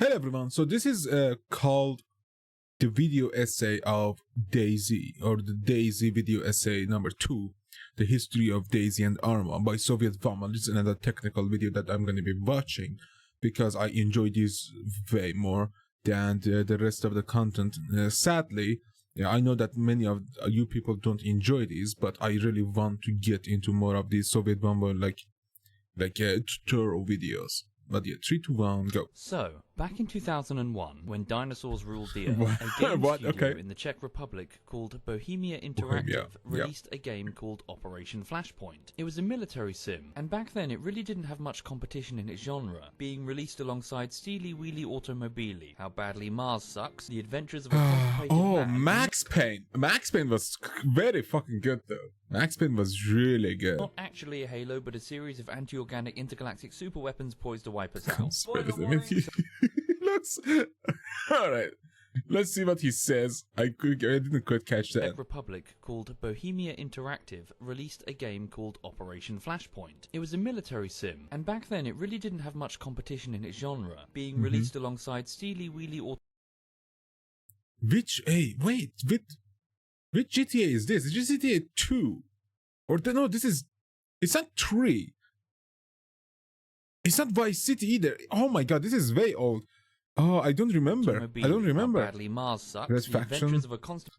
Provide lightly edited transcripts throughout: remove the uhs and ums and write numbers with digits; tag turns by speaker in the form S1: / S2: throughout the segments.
S1: Hello everyone, so this is called the video essay of DayZ, or the DayZ video essay number 2, the history of DayZ and Arma by Sovietwomble. This is another technical video that I'm going to be watching because I enjoy this way more than the rest of the content. Sadly, I know that many of you people don't enjoy these, but I really want to get into more of these Sovietwomble like tutorial videos. But yeah, 3, 2, 1, go.
S2: So, back in 2001, when dinosaurs ruled the Earth, a game studio in the Czech Republic called Bohemia Interactive released a game called Operation Flashpoint. It was a military sim, and back then it really didn't have much competition in its genre, being released alongside Steely Wheely Automobili, How Badly Mars Sucks, The Adventures of a Complicated Man.
S1: Max Payne. Max Payne was very fucking good though. Max Payne was really good.
S2: Not actually a Halo, but a series of anti-organic intergalactic superweapons poised to wipe us out.
S1: Looks alright. Let's see what he says. I didn't quite catch that.
S2: Czech Republic called Bohemia Interactive released a game called Operation Flashpoint. It was a military sim, and back then it really didn't have much competition in its genre, being released alongside Steely Wheely
S1: Which GTA is this? Is this GTA 2? Or no, this is... It's not 3. It's not Vice City either. Oh my god, this is way old. Oh, I don't remember. I don't remember.
S2: How Badly Mars Sucks,
S1: Red
S2: The
S1: Faction.
S2: Adventures of a Constant...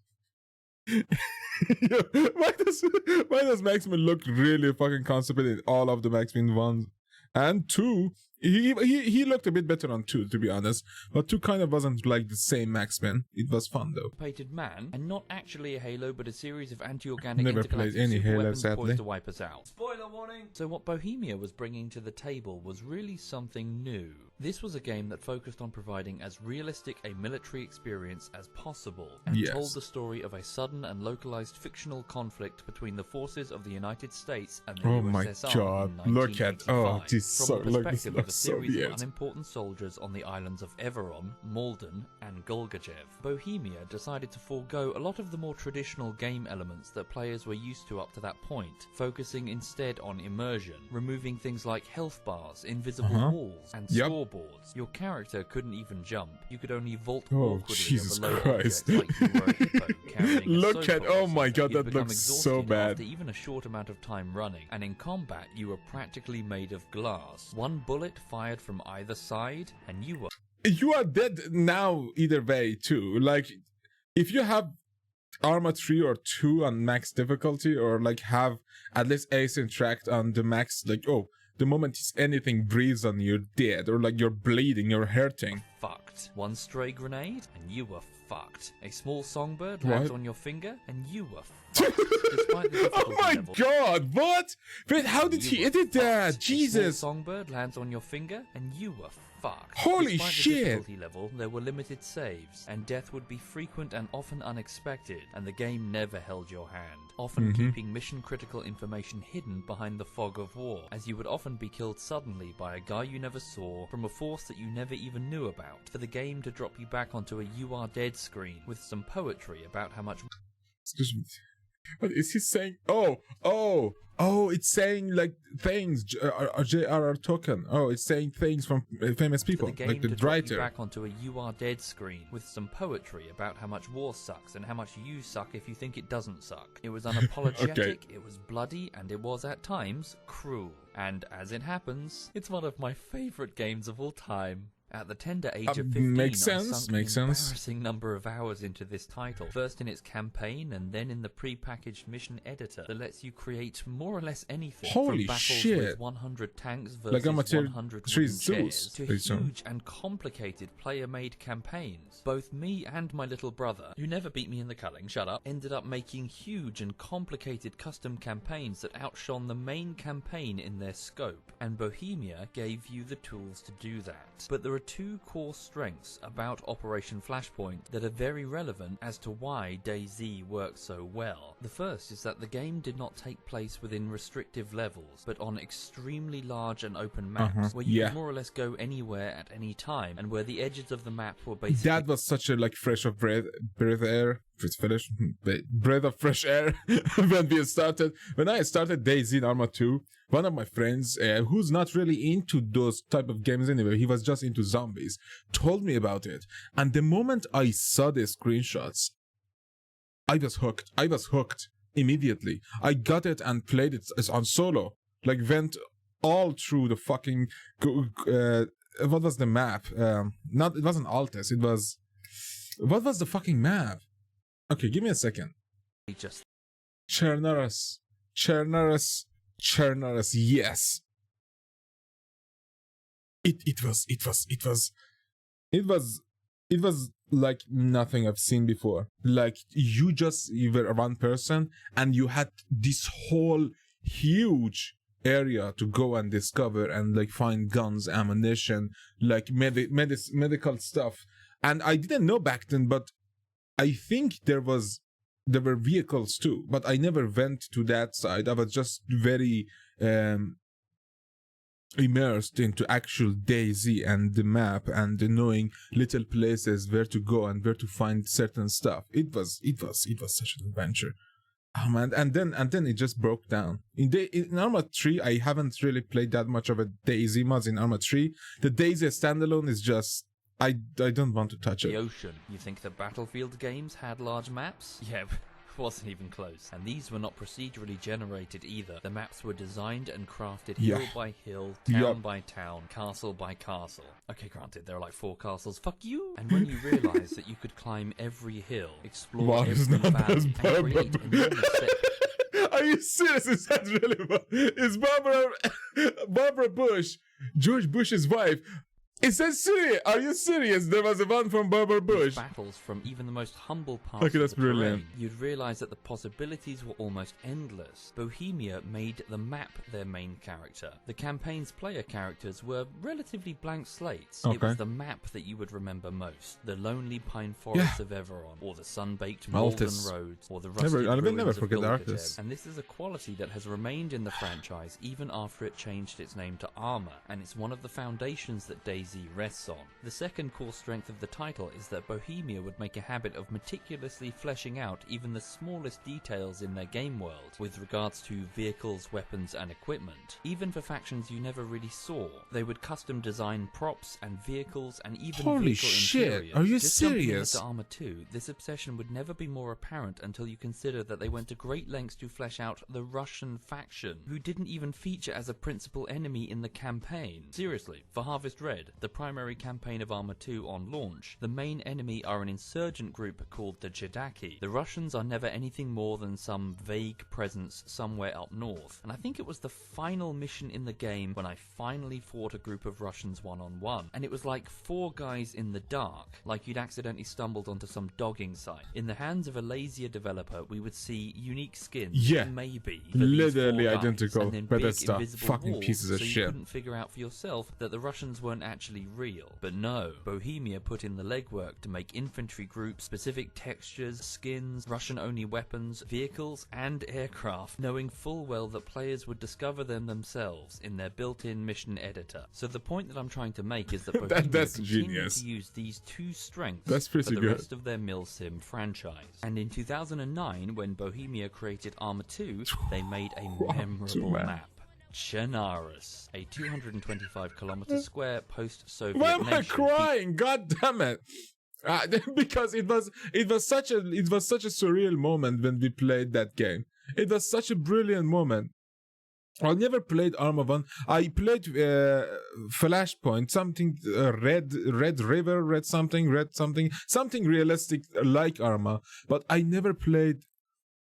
S1: why does Max Payne look really fucking constipated in all of the Max Payne 1 and 2? He looked a bit better on 2, to be honest, but 2 kind of wasn't like the same Max Payne. It was fun though.
S2: Man, and not actually a Halo, but a series of anti-organic
S1: Never played any Halo, sadly.
S2: poised to wipe us out. Spoiler warning! So what Bohemia was bringing to the table was really something new. This was a game that focused on providing as realistic a military experience as possible, and told the story of a sudden and localized fictional conflict between the forces of the United States and the USSR
S1: my god,
S2: in
S1: look at, this
S2: from the perspective of a
S1: so
S2: series
S1: weird.
S2: of unimportant soldiers on the islands of Everon, Malden, and Golgachev. Bohemia decided to forego a lot of the more traditional game elements that players were used to up to that point, focusing instead on immersion, removing things like health bars, invisible walls, and scoreboards. Your character couldn't even jump. You could only vault awkwardly
S1: Jesus
S2: over low
S1: Christ.
S2: objects like you were a hippo carrying a
S1: Look at,
S2: soap
S1: oh
S2: box.
S1: my god,
S2: You'd
S1: that
S2: become
S1: looks so
S2: exhausted
S1: bad.
S2: after even a short amount of time running, and in combat you were practically made of glass. One bullet fired from either side, and you were...
S1: You are dead now either way too. Like, if you have Arma 3 or 2 on max difficulty, or like have at least Ace Interact on the max, like, oh, the moment anything breathes on you, you're dead, or like you're bleeding, you're hurting.
S2: Fucked. One stray grenade, and you were fucked. A small songbird lands on your finger, and you were fucked. Despite the
S1: Oh my god, what? Wait, how did he edit that? Jesus.
S2: A small songbird lands on your finger, and you were fucked.
S1: Holy
S2: Despite
S1: shit.
S2: the difficulty level, there were limited saves, and death would be frequent and often unexpected, and the game never held your hand, often keeping mission-critical information hidden behind the fog of war, as you would often be killed suddenly by a guy you never saw, from a force that you never even knew about, for the game to drop you back onto a "you are dead" screen with some poetry about how much...
S1: Excuse me. What is he saying? Oh, it's saying like things, J.R.R. Tolkien. Oh, it's saying things from famous people, like the writer.
S2: Back onto a "you are dead" screen with some poetry about how much war sucks and how much you suck if you think it doesn't suck. It was unapologetic, it was bloody, and it was at times cruel. And as it happens, it's one of my favorite games of all time. At the tender age of 15, I sunk an embarrassing number of hours into this title, first in its campaign and then in the pre-packaged mission editor that lets you create more or less anything,
S1: Holy
S2: from battles
S1: shit.
S2: with 100 tanks versus
S1: Like
S2: 100 wooden chairs, to
S1: pretty soon.
S2: huge and complicated player-made campaigns. Both me and my little brother, who never beat me in the culling, shut up, ended up making huge and complicated custom campaigns that outshone the main campaign in their scope, and Bohemia gave you the tools to do that. But there are 2 core strengths about Operation Flashpoint that are very relevant as to why DayZ works so well. The first is that the game did not take place within restrictive levels, but on extremely large and open maps, where you could more or less go anywhere at any time, and where the edges of the map were basically...
S1: That was such a like fresh of breath air breath of fresh air when I started DayZ in Arma 2. One of my friends, who's not really into those type of games anyway, he was just into zombies, told me about it. And the moment I saw the screenshots, I was hooked immediately. I got it and played it on solo. Like, went all through the fucking what was the map? It wasn't Altus, it was, what was the fucking map? Okay, give me a second. Chernaris, yes. It was like nothing I've seen before. Like, you were one person and you had this whole huge area to go and discover and like find guns, ammunition, like medical stuff. And I didn't know back then, but I think there were vehicles too, but I never went to that side. I was just very immersed into actual DayZ and the map and knowing little places where to go and where to find certain stuff. It was such an adventure. Oh man, and then it just broke down. In Arma 3, I haven't really played that much of a DayZ mods in Arma 3. The DayZ standalone is just, I don't want to touch it.
S2: The ocean. You think the Battlefield games had large maps? Yeah, wasn't even close. And these were not procedurally generated either. The maps were designed and crafted hill by hill, town by town, castle by castle. Okay, granted, there are like 4 castles. Fuck you! And when you realise that you could climb every hill, explore every valley, and create enormous
S1: Are you serious? Is that really? Is Barbara Bush, George Bush's wife? Is that serious? Are you serious? There was a one from Barbara Bush.
S2: Battles from even the most humble parts
S1: okay, that's
S2: of the
S1: brilliant.
S2: terrain, you'd realise that the possibilities were almost endless. Bohemia made the map their main character. The campaign's player characters were relatively blank slates.
S1: Okay.
S2: It was the map that you would remember most. The lonely pine forests of Everon, or the sun-baked Malden roads, or the rusted ruins of Golgotha. And this is a quality that has remained in the franchise even after it changed its name to Arma, and it's one of the foundations that DayZ rests on. The second core strength of the title is that Bohemia would make a habit of meticulously fleshing out even the smallest details in their game world with regards to vehicles, weapons and equipment. Even for factions you never really saw, they would custom design props and vehicles and even vehicle interiors.
S1: Are you
S2: Just
S1: serious?
S2: Jumping into Arma 2, this obsession would never be more apparent until you consider that they went to great lengths to flesh out the Russian faction, who didn't even feature as a principal enemy in the campaign. Seriously, for Harvest Red, the primary campaign of Arma 2 on launch, the main enemy are an insurgent group called the Jedaki. The Russians are never anything more than some vague presence somewhere up north, and I think it was the final mission in the game when I finally fought a group of Russians one-on-one, and it was like 4 guys in the dark, like you'd accidentally stumbled onto some dogging site. In the hands of a lazier developer, we would see unique skins, maybe,
S1: literally identical,
S2: and then
S1: but
S2: big
S1: that's stuff.
S2: invisible
S1: Fucking
S2: walls,
S1: pieces of
S2: so
S1: shit.
S2: You couldn't figure out for yourself that the Russians weren't actually real. But no, Bohemia put in the legwork to make infantry groups, specific textures, skins, Russian-only weapons, vehicles, and aircraft, knowing full well that players would discover them themselves in their built-in mission editor. So the point that I'm trying to make is that Bohemia
S1: that's
S2: continued
S1: genius.
S2: to use these 2 strengths for the rest of their Milsim franchise. And in 2009, when Bohemia created Arma 2, they made a memorable map. Chernaris, a 225-kilometer square post-Soviet
S1: Why am I
S2: nation.
S1: crying? God damn it! Because it was such a surreal moment when we played that game. It was such a brilliant moment. I never played Arma 1. I played Flashpoint, something red river, something realistic like Arma, but I never played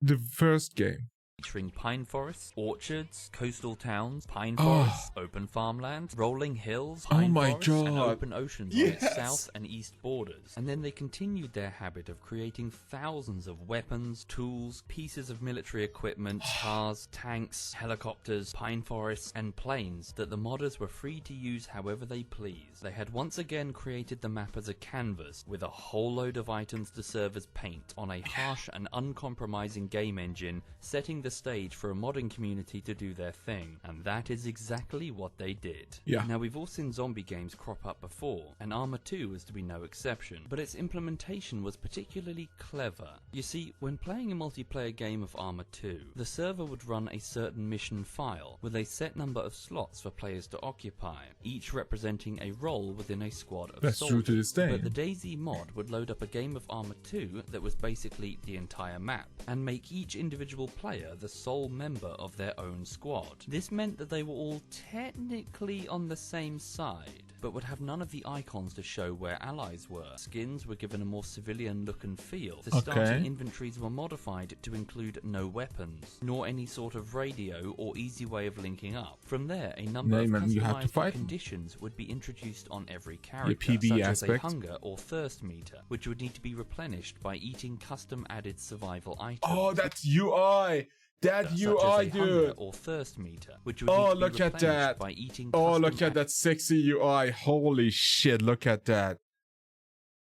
S1: the first game.
S2: Featuring pine forests, orchards, coastal towns, pine forests, open farmland, rolling hills, pine forests, and open oceans on its south and east borders. And then they continued their habit of creating thousands of weapons, tools, pieces of military equipment, cars, tanks, helicopters, pine forests, and planes that the modders were free to use however they pleased. They had once again created the map as a canvas, with a whole load of items to serve as paint on a harsh and uncompromising game engine, setting the stage for a modding community to do their thing, and that is exactly what they did.
S1: Yeah.
S2: Now, we've all seen zombie games crop up before, and Arma 2 was to be no exception, but its implementation was particularly clever. You see, when playing a multiplayer game of Arma 2, the server would run a certain mission file with a set number of slots for players to occupy, each representing a role within a squad of
S1: That's
S2: soldiers.
S1: true to this day.
S2: But the DayZ mod would load up a game of Arma 2 that was basically the entire map, and make each individual player the sole member of their own squad. This meant that they were all technically on the same side, but would have none of the icons to show where allies were. Skins were given a more civilian look and feel. The starting inventories were modified to include no weapons, nor any sort of radio or easy way of linking up. From there, a number of customized conditions would be introduced on every character, such as a hunger or thirst meter, which would need to be replenished by eating custom-added survival items.
S1: Oh, that's UI! That UI, dude!
S2: Or thirst meter, which would need to
S1: look
S2: be
S1: at that!
S2: By eating
S1: Look at that sexy UI! Holy shit! Look at that,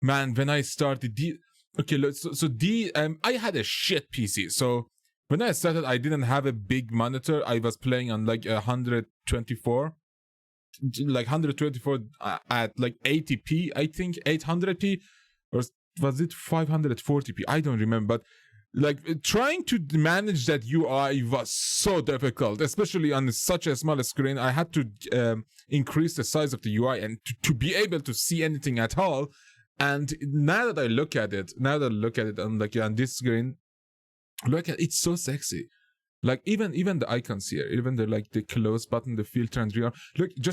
S1: man. When I started I had a shit PC, so when I started, I didn't have a big monitor. I was playing on like 124, at like 80p, I think 800p, or was it 540p? I don't remember, but like trying to manage that UI was so difficult, especially on such a small screen. I had to increase the size of the UI and to be able to see anything at all. And now that I look at it, on like on this screen, look at it's so sexy. Like even the icons here, even the close button, the filter and rearm.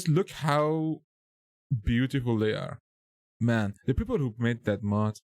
S1: Look how beautiful they are, man. The people who made that mod,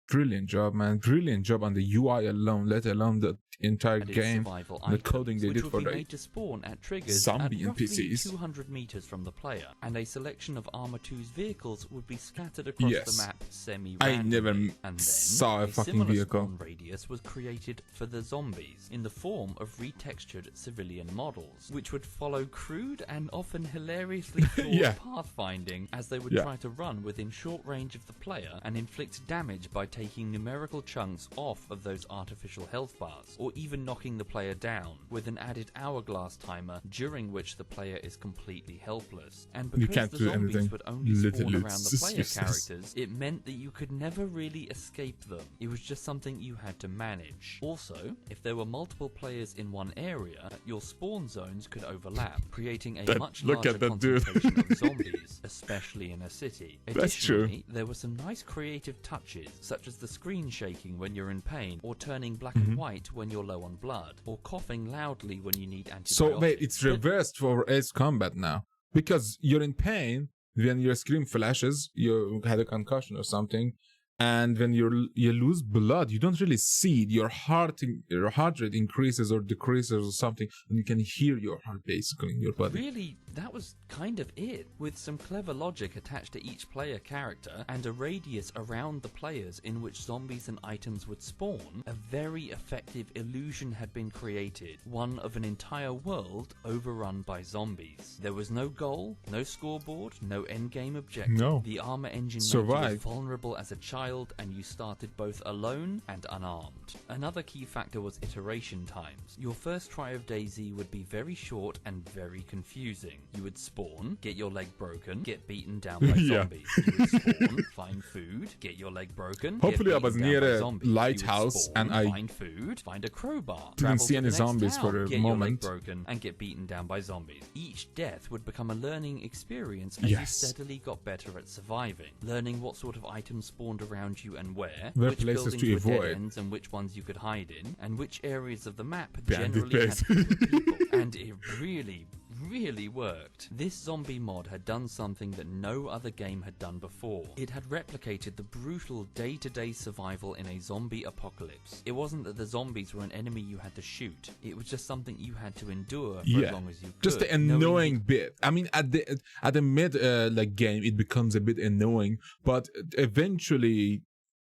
S1: brilliant job, man. Brilliant job on the UI alone, let alone the entire game, the coding they did for the
S2: made to spawn at triggers
S1: zombie
S2: at roughly
S1: NPCs.
S2: 200 meters from the player, and a selection of Arma 2's vehicles would be scattered across the map semi-randomly.
S1: I never
S2: and
S1: saw a fucking
S2: similar
S1: vehicle.
S2: Spawn radius was created for the zombies in the form of retextured civilian models, which would follow crude and often hilariously flawed pathfinding as they would try to run within short range of the player and inflict damage by taking numerical chunks off of those artificial health bars, or even knocking the player down, with an added hourglass timer during which the player is completely helpless. And because the zombies would only spawn around the player characters, it meant that you could never really escape them. It was just something you had to manage. Also, if there were multiple players in one area, your spawn zones could overlap, creating a much larger concentration of zombies, especially in a city. Additionally, there were some nice creative touches, such as the screen shaking when you're in pain, or turning black and white when you're low on blood, or coughing loudly when you need antibiotics.
S1: So wait, it's reversed for Ace Combat now, because you're in pain when your screen flashes, you had a concussion or something, and when you lose blood, you don't really see it. Your heart rate increases or decreases or something, and you can hear your heart basically in your body.
S2: Really, that was kind of it, with some clever logic attached to each player character and a radius around the players in which zombies and items would spawn. A very effective illusion had been created, one of an entire world overrun by zombies. There was no goal, no scoreboard, no endgame objective.
S1: No.
S2: The Arma engine made you as vulnerable as a child, and you started both alone and unarmed. Another key factor was iteration times. Your first try of DayZ would be very short and very confusing. You would spawn, get your leg broken, get beaten down by zombies. You would spawn, find food, get your leg broken.
S1: Hopefully I was near a lighthouse
S2: spawn,
S1: and I
S2: find food, find a crowbar,
S1: didn't see any zombies for a
S2: get
S1: moment.
S2: Your leg broken and get beaten down by zombies. Each death would become a learning experience as you steadily got better at surviving, learning what sort of items spawned around you and where which
S1: places
S2: buildings
S1: to
S2: were
S1: avoid,
S2: dead ends and which ones you could hide in, and which areas of the map generally had people. And it really worked. This zombie mod had done something that no other game had done before. It had replicated the brutal day-to-day survival in a zombie apocalypse. It wasn't that the zombies were an enemy you had to shoot. It was just something you had to endure for as long as you could.
S1: Just the annoying bit. I mean, at the mid game, it becomes a bit annoying, but eventually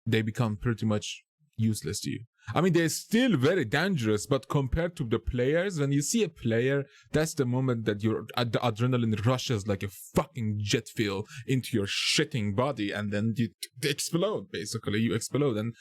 S1: they become pretty much useless to you. I mean, they're still very dangerous, but compared to the players, when you see a player, that's the moment that the adrenaline rushes like a fucking jet fuel into your shitting body, and then you explode, basically. You explode and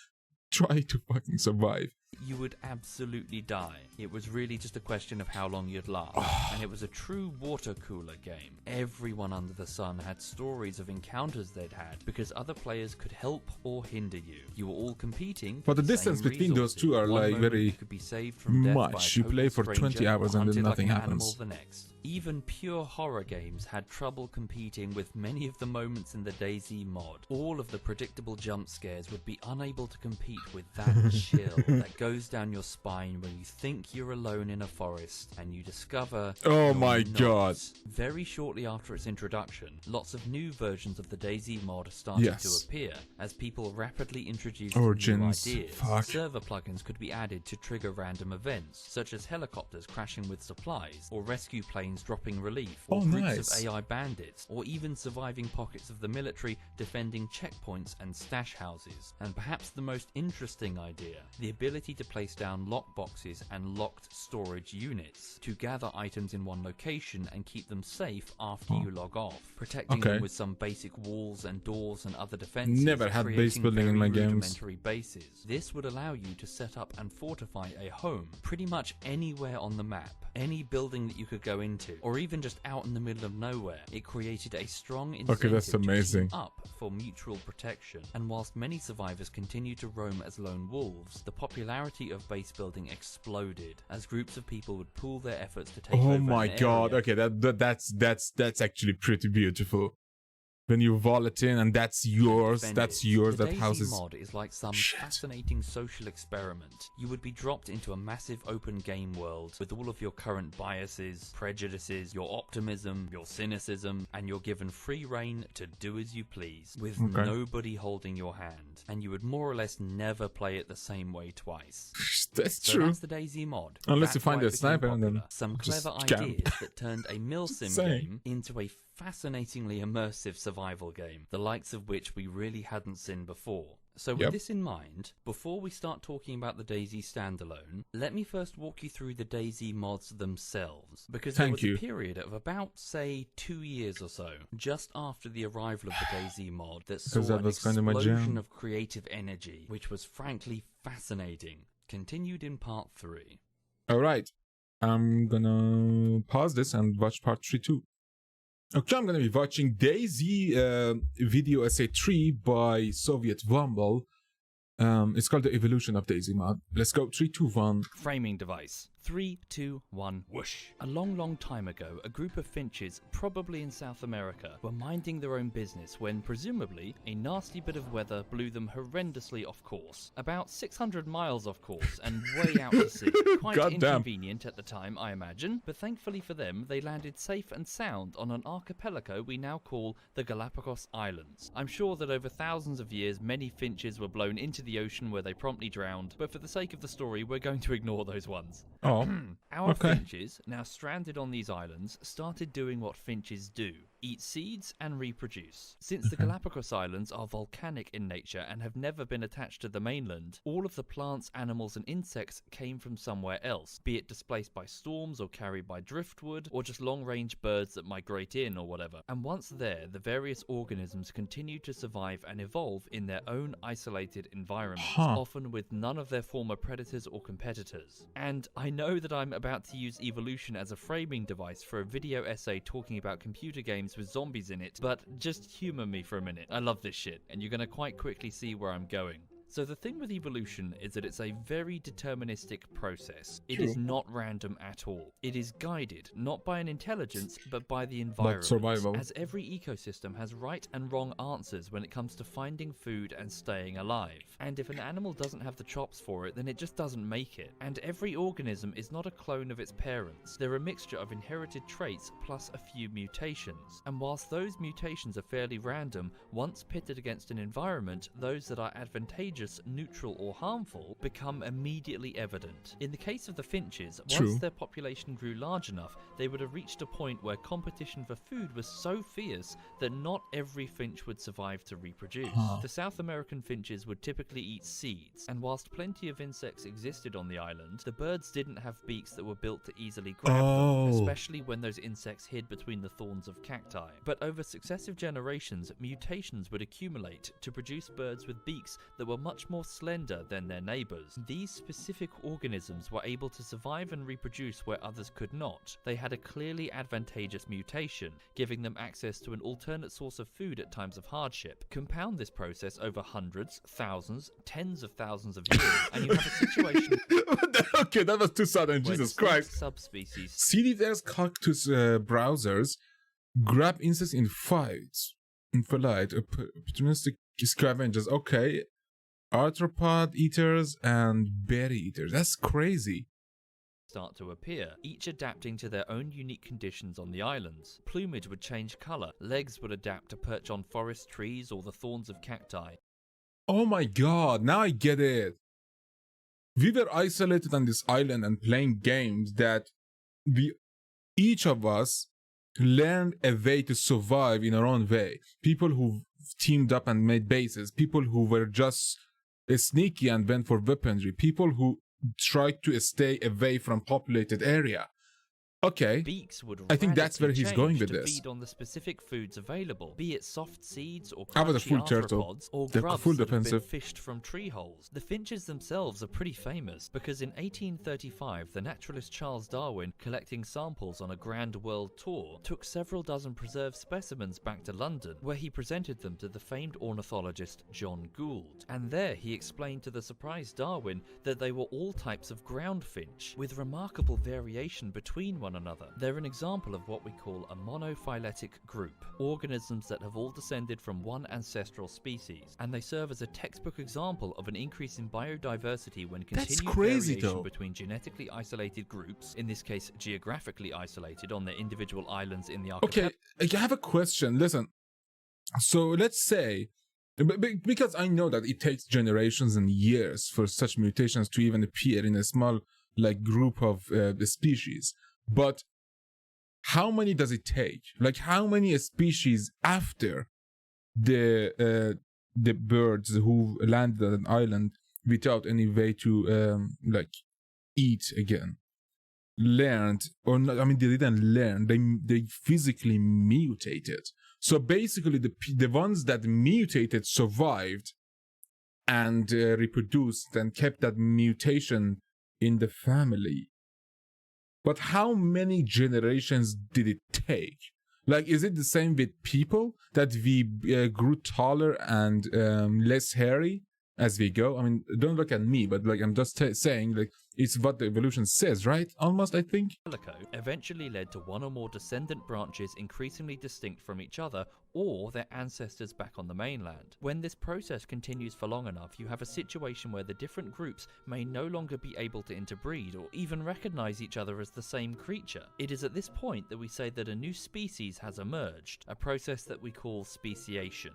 S1: try to fucking survive.
S2: you would absolutely die. It was really just a question of how long you'd last. And it was a true water cooler game. Everyone under the sun had stories of encounters they'd had because other players could help or hinder you. You were all competing.
S1: But the distance between those two are like very
S2: could be saved from death by
S1: much.
S2: a
S1: You play for
S2: total
S1: 20
S2: stranger
S1: hours
S2: or
S1: and then
S2: hunted like
S1: nothing
S2: an
S1: happens.
S2: animal the next. Even pure horror games had trouble competing with many of the moments in the DayZ mod. All of the predictable jump scares would be unable to compete with that chill that goes down your spine when you think you're alone in a forest and you discover
S1: Oh
S2: you're
S1: my
S2: not.
S1: god.
S2: Very shortly after its introduction, lots of new versions of the DayZ mod started to appear as people rapidly introduced
S1: Origins.
S2: new ideas.
S1: Fuck.
S2: Server plugins could be added to trigger random events, such as helicopters crashing with supplies, or rescue planes dropping relief, or groups of AI bandits, or even surviving pockets of the military defending checkpoints and stash houses. And perhaps the most interesting idea, the ability to place down lockboxes and locked storage units to gather items in one location and keep them safe after you log off, protecting them with some basic walls and doors and other defenses.
S1: Never had base building in my games.
S2: Bases. This would allow you to set up and fortify a home pretty much anywhere on the map, any building that you could go into, or even just out in the middle of nowhere. It created a strong incentive
S1: that's amazing.
S2: to team up for mutual protection. And whilst many survivors continue to roam as lone wolves, the popularity of base building exploded as groups of people would pool their efforts to take over
S1: Oh
S2: an
S1: my god.
S2: area.
S1: Okay, that's actually pretty beautiful. When you vault it in and that's yours,
S2: The
S1: that
S2: DayZ
S1: house is...
S2: mod is like some fascinating social experiment. You would be dropped into a massive open game world with all of your current biases, prejudices, your optimism, your cynicism, and you're given free reign to do as you please, with nobody holding your hand. And you would more or less never play it the same way twice.
S1: That's
S2: So
S1: true.
S2: that's the DayZ mod.
S1: Unless you
S2: That's
S1: find
S2: why
S1: a
S2: it became
S1: sniper and then
S2: popular. Some
S1: just
S2: clever
S1: camp.
S2: ideas that turned a milsim
S1: Same.
S2: game into a fascinatingly immersive survival game, the likes of which we really hadn't seen before. So with this in mind, before we start talking about the DayZ standalone, let me first walk you through the DayZ mods themselves, because there was a period of about, say, 2 years or so, just after the arrival of the DayZ mod, that saw an explosion of creative energy, which was frankly fascinating. Continued in part 3.
S1: Alright, I'm gonna pause this and watch part 3 too. Okay, I'm gonna be watching DayZ video essay 3 by Sovietwomble. It's called The Evolution of DayZ mod. Let's go, 3, 2, 1.
S2: Framing device. 3, 2, 1, whoosh. A long time ago, a group of finches, probably in South America, were minding their own business when, presumably, a nasty bit of weather blew them horrendously off course. About 600 miles off course and way out to sea. Quite inconvenient at the time, I imagine, but thankfully for them, they landed safe and sound on an archipelago we now call the Galapagos Islands. I'm sure that over thousands of years, many finches were blown into the ocean where they promptly drowned, but for the sake of the story, we're going to ignore those ones. Our finches, now stranded on these islands, started doing what finches do. Eat seeds and reproduce. Since the Galapagos Islands are volcanic in nature and have never been attached to the mainland, all of the plants, animals and insects came from somewhere else, be it displaced by storms or carried by driftwood, or just long-range birds that migrate in or whatever. And once there, the various organisms continue to survive and evolve in their own isolated environments, often with none of their former predators or competitors. And I know that I'm about to use evolution as a framing device for a video essay talking about computer games with zombies in it, but just humor me for a minute. I love this shit, and you're gonna quite quickly see where I'm going. So the thing with evolution is that it's a very deterministic process. It is not random at all. It is guided, not by an intelligence, but by the environment.
S1: Survival.
S2: As every ecosystem has right and wrong answers when it comes to finding food and staying alive. And if an animal doesn't have the chops for it, then it just doesn't make it. And every organism is not a clone of its parents. They're a mixture of inherited traits plus a few mutations. And whilst those mutations are fairly random, once pitted against an environment, those that are advantageous, neutral or harmful become immediately evident. In the case of the finches, once their population grew large enough, they would have reached a point where competition for food was so fierce that not every finch would survive to reproduce. The South American finches would typically eat seeds, and whilst plenty of insects existed on the island, the birds didn't have beaks that were built to easily grab them, especially when those insects hid between the thorns of cacti. But over successive generations, mutations would accumulate to produce birds with beaks that were much much more slender than their neighbors. These specific organisms were able to survive and reproduce where others could not. They had a clearly advantageous mutation, giving them access to an alternate source of food at times of hardship. Compound this process over hundreds, thousands, tens of thousands of years, and you have a situation
S1: Okay, that was too sudden,
S2: where
S1: Jesus
S2: distinct
S1: Christ.
S2: subspecies
S1: CDT's cactus browsers grab insects in fights, in flight, opportunistic scavengers. Okay, arthropod eaters and berry eaters. That's crazy.
S2: start to appear, each adapting to their own unique conditions on the islands. Plumage would change colour, legs would adapt to perch on forest trees or the thorns of cacti.
S1: Oh my god, now I get it. We were isolated on this island and playing games that each of us learned a way to survive in our own way. People who teamed up and made bases, people who were just sneaky and went for weaponry, people who tried to stay away from populated area. Okay,
S2: Beaks would
S1: I think that's where
S2: radically
S1: he's going
S2: change
S1: with
S2: to
S1: this.
S2: feed on the specific foods available, be it soft seeds or
S1: I was a
S2: crunchy
S1: full turtle.
S2: arthropods or
S1: They're
S2: grubs
S1: full
S2: that have been
S1: defensive.
S2: fished from tree holes. The finches themselves are pretty famous because in 1835 the naturalist Charles Darwin, collecting samples on a grand world tour, took several dozen preserved specimens back to London, where he presented them to the famed ornithologist John Gould. And there he explained to the surprised Darwin that they were all types of ground finch, with remarkable variation between one another. They're an example of what we call a monophyletic group, organisms that have all descended from one ancestral species, and they serve as a textbook example of an increase in biodiversity when continued
S1: crazy,
S2: variation
S1: though.
S2: between genetically isolated groups, in this case geographically isolated on their individual islands in the archipelago.
S1: Okay, I have a question. Listen, so let's say, because I know that it takes generations and years for such mutations to even appear in a small group of species, but how many does it take? Like, how many species after the birds who landed on an island without any way to eat again learned, or not? I mean, they didn't learn. They physically mutated. So basically, the ones that mutated survived and reproduced and kept that mutation in the family. But how many generations did it take? Like, is it the same with people, that we grew taller and less hairy as we go? I mean, don't look at me, but I'm just saying, it's what the evolution says, right? Almost, I think.
S2: Eventually led to one or more descendant branches increasingly distinct from each other or their ancestors back on the mainland. When this process continues for long enough, you have a situation where the different groups may no longer be able to interbreed or even recognize each other as the same creature. It is at this point that we say that a new species has emerged, a process that we call speciation.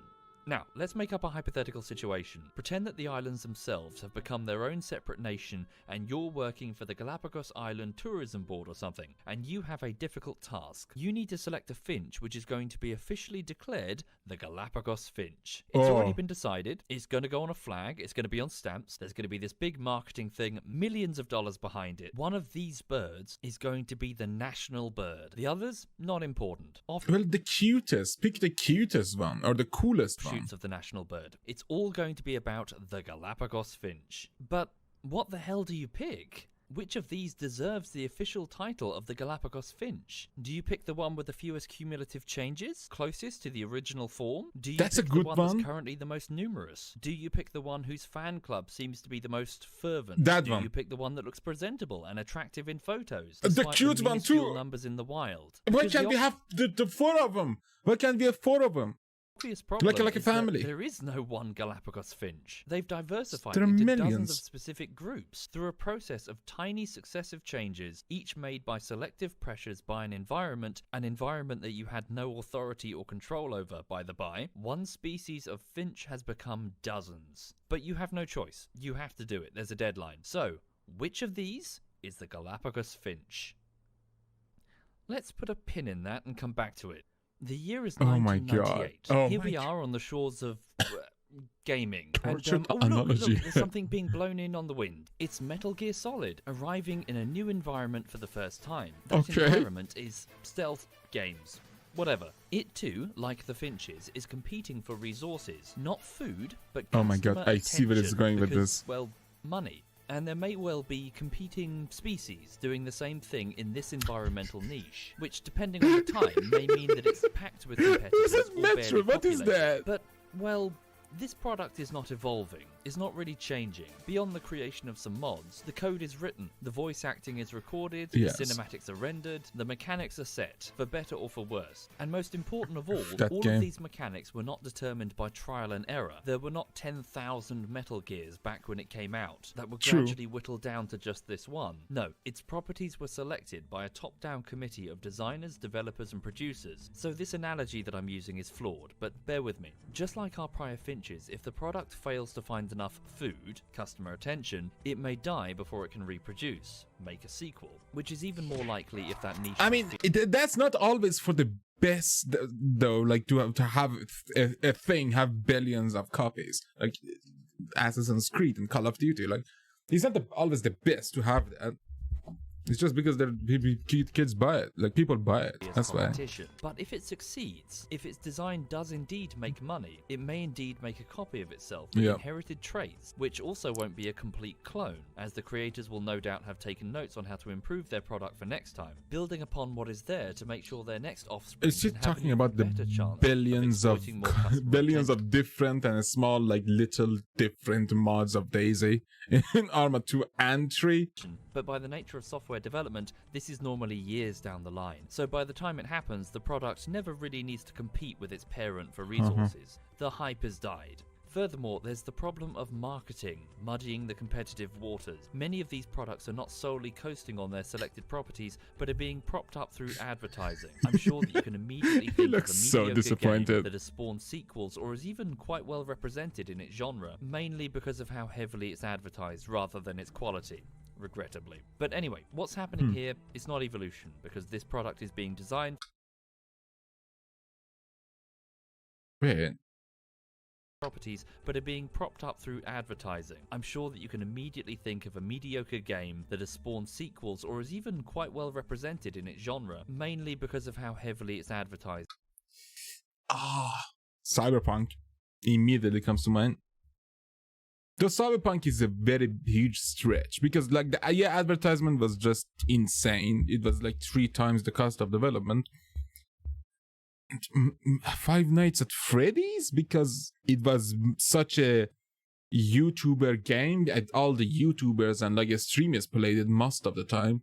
S2: Now, let's make up a hypothetical situation. Pretend that the islands themselves have become their own separate nation and you're working for the Galapagos Island Tourism Board or something, and you have a difficult task. You need to select a finch which is going to be officially declared the Galapagos finch. It's already been decided. It's going to go on a flag. It's going to be on stamps. There's going to be this big marketing thing, millions of dollars behind it. One of these birds is going to be the national bird. The others, not important.
S1: Well, the cutest. Pick the cutest one or the coolest one.
S2: Of the national bird. It's all going to be about the Galapagos finch. But what the hell do you pick? Which of these deserves the official title of the Galapagos finch? Do you pick the one with the fewest cumulative changes, closest to the original form? Do you
S1: That's
S2: pick
S1: a good
S2: the one that's currently the most numerous? Do you pick the one whose fan club seems to be the most fervent?
S1: That one.
S2: Do you pick the one that looks presentable and attractive in photos?
S1: The
S2: despite
S1: cute one
S2: minuscule
S1: too.
S2: Numbers in the wild.
S1: Why
S2: Because
S1: can't we have the four of them? Why can't we have four of them?
S2: Obvious problem
S1: Like a
S2: is that
S1: family.
S2: there is no one Galapagos finch. They've diversified
S1: There are
S2: into
S1: millions.
S2: dozens of specific groups through a process of tiny successive changes, each made by selective pressures by an environment that you had no authority or control over, by the by. One species of finch has become dozens. But you have no choice. You have to do it. There's a deadline. So, which of these is the Galapagos finch? Let's put a pin in that and come back to it. The year is 1998. Here we are on the shores of gaming.
S1: Tortured
S2: And, look,
S1: analogy.
S2: there's something being blown in on the wind. It's Metal Gear Solid, arriving in a new environment for the first time. That environment is stealth games. Whatever. It too, like the Finches, is competing for resources, not food, but
S1: Oh my god,
S2: customer
S1: I see where it's
S2: attention
S1: going with
S2: because,
S1: this.
S2: well, money. And there may well be competing species doing the same thing in this environmental niche, which, depending on the time, may mean that it's packed with competitors
S1: This is
S2: or barely
S1: Metro, what is
S2: populated.
S1: that?
S2: But, well, this product is not evolving, is not really changing. Beyond the creation of some mods, the code is written, the voice acting is recorded,
S1: Yes.
S2: the cinematics are rendered, the mechanics are set, for better or for worse. And most important of all,
S1: That
S2: all
S1: game.
S2: of these mechanics were not determined by trial and error. There were not 10,000 Metal Gears back when it came out that were
S1: True.
S2: gradually whittled down to just this one. No, its properties were selected by a top-down committee of designers, developers and producers. So this analogy that I'm using is flawed, but bear with me. Just like our prior Finches, if the product fails to find enough food, customer attention, it may die before it can reproduce, make a sequel, which is even more likely if that niche...
S1: I mean, that's not always for the best, though. Like to have a thing have billions of copies, like Assassin's Creed and Call of Duty. Like, it's not always the best to have that. It's just because kids buy it. Like, people buy it. That's why.
S2: But if it succeeds, if its design does indeed make money, it may indeed make a copy of itself with inherited traits, which also won't be a complete clone, as the creators will no doubt have taken notes on how to improve their product for next time, building upon what is there to make sure their next offspring
S1: It's just
S2: can have
S1: talking
S2: an
S1: about
S2: even
S1: the
S2: better chance
S1: billions of
S2: exploiting more customer
S1: billions
S2: attention.
S1: of different and small, like little different mods of DayZ in Arma 2 and 3.
S2: But by the nature of software development, this is normally years down the line. So by the time it happens, the product never really needs to compete with its parent for resources. The hype has died. Furthermore, there's the problem of marketing, muddying the competitive waters. Many of these products are not solely coasting on their selected properties, but are being propped up through advertising. I'm sure that you can immediately think of a
S1: looks so
S2: mediocre
S1: disappointed.
S2: game that has spawned sequels or is even quite well represented in its genre, mainly because of how heavily it's advertised rather than its quality. Regrettably. But anyway, what's happening here is not evolution, because this product is being designed
S1: Wait.
S2: properties, but are being propped up through advertising. I'm sure that you can immediately think of a mediocre game that has spawned sequels or is even quite well represented in its genre, mainly because of how heavily it's advertised.
S1: Cyberpunk immediately comes to mind. Though Cyberpunk is a very huge stretch, because like the advertisement was just insane. It was like 3 times the cost of development. Five Nights at Freddy's, because it was such a YouTuber game that all the YouTubers and like streamers played it most of the time.